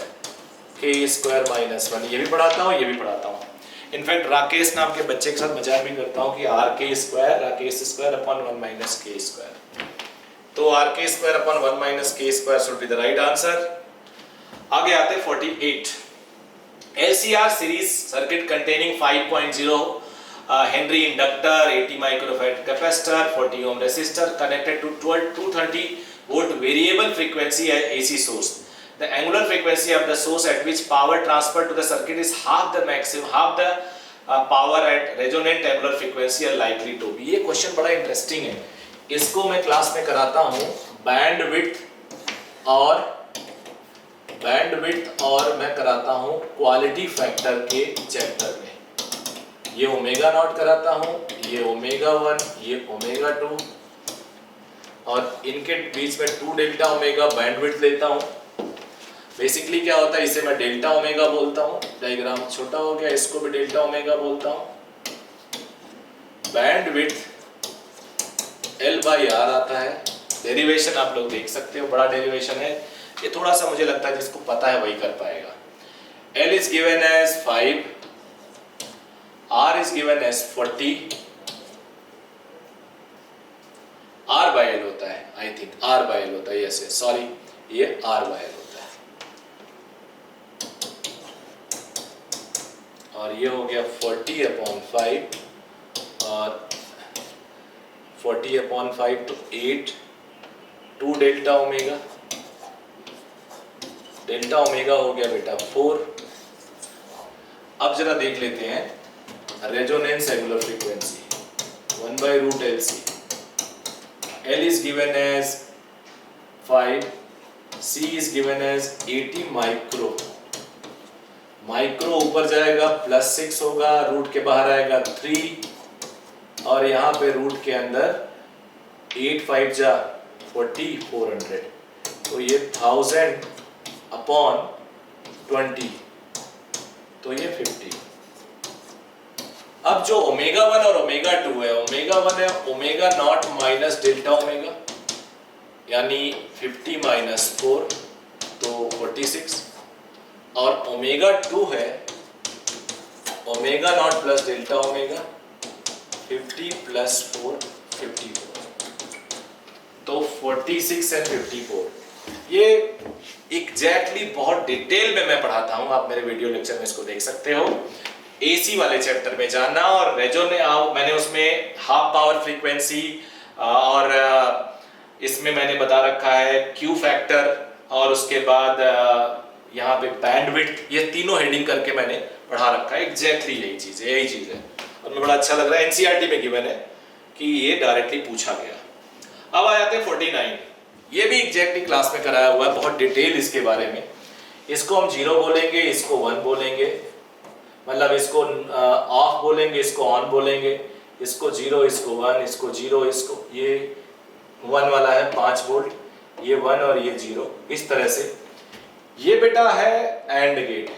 k² - 1। ये भी पढ़ाता हूं, ये भी पढ़ाता हूं। इनफैक्ट राकेश नाम के बच्चे के साथ मजाक भी करता हूं कि r² राकेश² / 1 - k²। तो r² / 1 - k² should be the right answer. आगे आते 48। LCR series circuit containing 5.0 Henry inductor, 80 microfarad capacitor, 40 ohm resistor connected to 230 volt variable frequency AC source. The angular frequency of the source at which power transferred to the circuit is half the power at resonant angular frequency are likely to be। ये क्वेश्चन बड़ा इंटरेस्टिंग है, इसको मैं क्लास में कराता हूँ बैंडविड्थ और मैं कराता हूँ क्वालिटी फैक्टर के चैप्टर में। ये ओमेगा नॉट कराता हूँ, ये ओमेगा 1, ये ओमेगा 2, और इनके बीच में 2 डेल्टा ओमेगा बैंडविड्थ लेता हूँ। बेसिकली क्या होता है, इसे मैं डेल्टा ओमेगा बोलता हूँ, डायग्राम छोटा हो गया, इसको भी डेल्टा ओमेगा बोलता हूँ। बैंडविड्थ L/R आता है। डेरिवेशन आप लोग देख सकते हो, बड़ा डेरिवेशन है ये, थोड़ा सा मुझे लगता है जिसको पता है वही कर पाएगा। L is given as 5, R is given as 40, R/L होता है, आई थिंक R/L होता है, यस सॉरी ये R/L होता है। और ये हो गया 40/5 और 40/5 तो 8, 2 डेल्टा ओमेगा, डेल्टा ओमेगा हो गया बेटा 4। अब जरा देख लेते हैं resonance angular frequency 1/√LC। L is given as 5, C is given as 80 micro. Micro ऊपर जाएगा +6 होगा, रूट के बाहर आएगा 3, और यहाँ पे रूट के अंदर 8 5 जा 40 400, तो ये 1000/20, तो ये 50। अब जो ओमेगा 1 और ओमेगा 2 है, ओमेगा 1 है omega naught minus delta omega, यानी 50 - 4 तो 46, और ओमेगा 2 है omega naught plus delta omega, 50 + 4 54, तो 46 and 54 ये एग्जैक्टली बहुत डिटेल में मैं पढ़ाता हूँ, आप मेरे वीडियो लेक्चर में इसको देख सकते हो। एसी वाले चैप्टर में जानना, और मैंने उसमें हाफ पावर फ्रीक्वेंसी और इसमें मैंने बता रखा है क्यू फैक्टर, और उसके बाद यहाँ पे बैंडविड्थ, ये तीनों हेडिंग करके मैंने पढ़ा रखा है। एग्जैक्टली यही चीज़ है और मुझे बड़ा अच्छा लग रहा है एनसीईआरटी में गिवन है कि ये डायरेक्टली पूछा गया। अब आ जाते हैं 49, ये भी एग्जैक्टली क्लास में कराया हुआ है, बहुत डिटेल इसके बारे में। इसको हम 0 बोलेंगे, इसको 1 बोलेंगे, मतलब इसको ऑफ बोलेंगे, इसको ऑन बोलेंगे, इसको 0, इसको 1, इसको 0, इसको ये 1 वाला है 5 वोल्ट, ये 1 और ये 0, इस तरह से। ये बेटा है एंड गेट,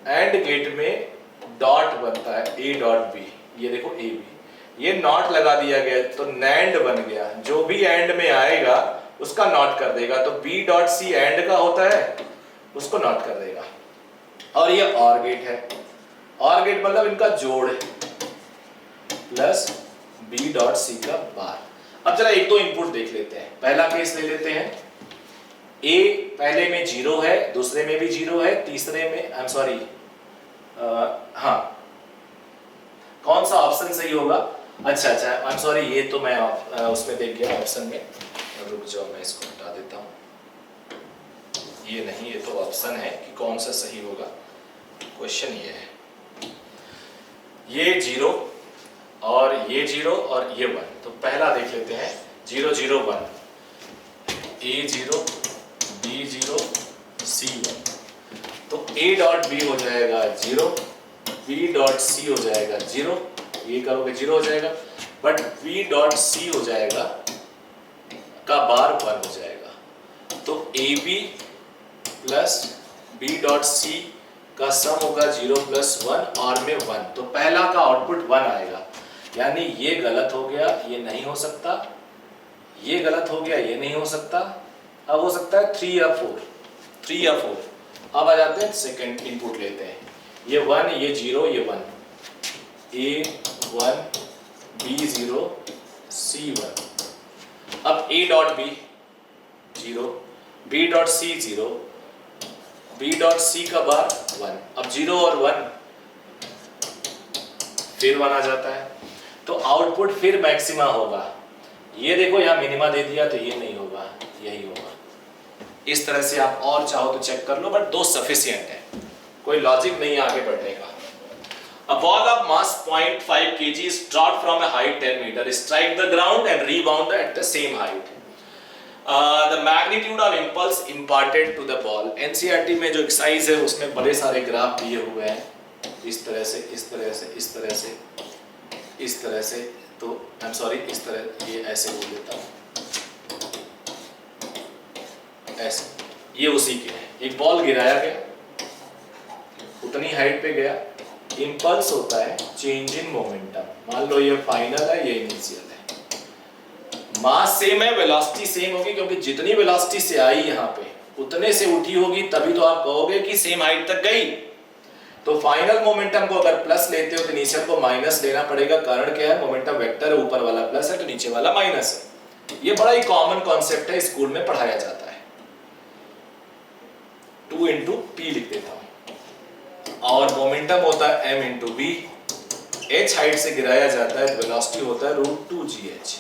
एंड गेट में डॉट बनता है ए डॉट बी, ये देखो ए बी, ये नॉट लगा दिया गया तो नैंड बन गया, जो भी एंड में आएगा उसका नॉट कर देगा, तो बी डॉट सी एंड का होता है, उसको नॉट कर देगा। और ये और गेट है, और गेट मतलब इनका जोड़ है, प्लस बी डॉट सी का बार। अब जरा एक दो इनपुट देख लेते हैं, पहला केस ले लेते हैं। ए पहले में 0 है, दूसरे में भी 0 है, तीसरे में हाँ, कौन सा ऑप्शन सही होगा? अच्छा आई एम सॉरी, ये तो मैं उसमें देख गया ऑप्शन में, रुक जाओ मैं इसको हटा देता हूँ। ये नहीं, ये तो ऑप्शन है कि कौन सा सही होगा, क्वेश्चन ये है। ये 0 और ये 0 और ये 1, तो पहला देख लेते हैं 0 0 1, A 0 B 0 C 1, तो A डॉट B हो जाएगा 0, B डॉट C हो जाएगा 0, ये करोगे 0 हो जाएगा, बट B डॉट C हो जाएगा का बार 1 हो जाएगा, तो AB plus B dot C का सम होगा 0 प्लस 1 और में 1, तो पहला का आउटपुट 1 आएगा, यानी ये गलत हो गया, ये नहीं हो सकता, ये गलत हो गया, ये नहीं हो सकता। अब हो सकता है 3 या 4। अब आ जाते हैं सेकंड इनपुट लेते हैं, ये 1, ये 0, ये 1, A 1 B 0 C 1। अब A dot B 0, B dot C 0, B dot C का बार 1, अब 0 और 1 फिर 1 आ जाता है, तो आउटपुट फिर मैक्सिमा होगा। ये देखो यहाँ मिनिमा दे दिया, तो ये नहीं होगा, यही होगा। इस तरह से आप और चाहो तो चेक कर लो, बट 2 सफिशिएंट है, कोई लॉजिक नहीं है आगे बढ़ने का। A ball of mass 0.5 kg is dropped from a height 10 meter, strike the ground and rebound at the same height. The magnitude of impulse imparted to the ball. NCERT में जो एक्सरसाइज है उसमें बड़े सारे ग्राफ दिए हुए हैं, इस तरह से, इस तरह से, इस तरह से, इस तरह से, तो आई एम सॉरी, इस तरह, ये ऐसे बोल देता हूँ, ऐसे, ये उसी के हैं। एक बॉल गिराया गया, उतनी हाइट पे गया, इंपल्स होता है चेंज इन मोमेंटम, मान लो ये फाइनल है, ये इनिशियल है, मास सेम है, वेलोसिटी सेम होगी, क्योंकि जितनी वेलोसिटी से आई यहाँ पे उतने से उठी होगी, तभी तो आप कहोगे कि सेम हाइट तक गई। तो फाइनल मोमेंटम को अगर प्लस लेते हो तो इनिशियल को माइनस लेना पड़ेगा, कारण क्या है, मोमेंटम वेक्टर है, ऊपर वाला प्लस है तो नीचे वाला माइनस है। ये बड़ा ही कॉमन कॉन्सेप्ट है, स्कूल में पढ़ाया जाता है। 2 into P लिख देता हूं, और मोमेंटम होता है m into v, h height से गिराया जाता है, तो वेलोसिटी होता है √2gh।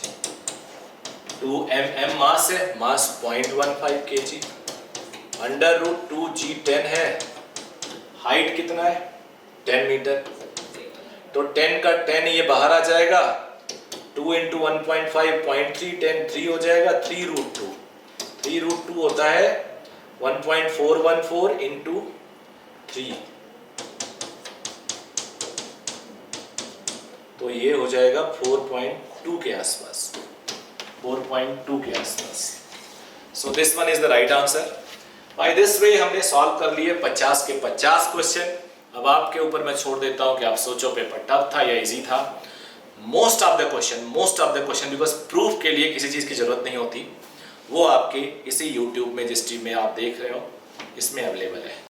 2m मास है, मास 0.15 kg, √2g 10 है, हाइट कितना है 10 मीटर, तो 10 का 10 ये बाहर आ जाएगा, 2 into 1.5 0.3 10 3 हो जाएगा, 3√2 होता है 1.414 into 3, तो ये हो जाएगा 4.2 के आसपास, 4.2 के आसपास। So this one is the right answer. By this way हमने सॉल्व कर लिए 50 के 50 क्वेश्चन। अब आपके ऊपर मैं छोड़ देता हूं कि आप सोचो पेपर टफ था या इजी था। Most of the question because proof के लिए किसी चीज की जरूरत नहीं होती, वो आपके इसी यूट्यूब में जिस टीम में आप देख रहे हो इसमें अवेलेबल है।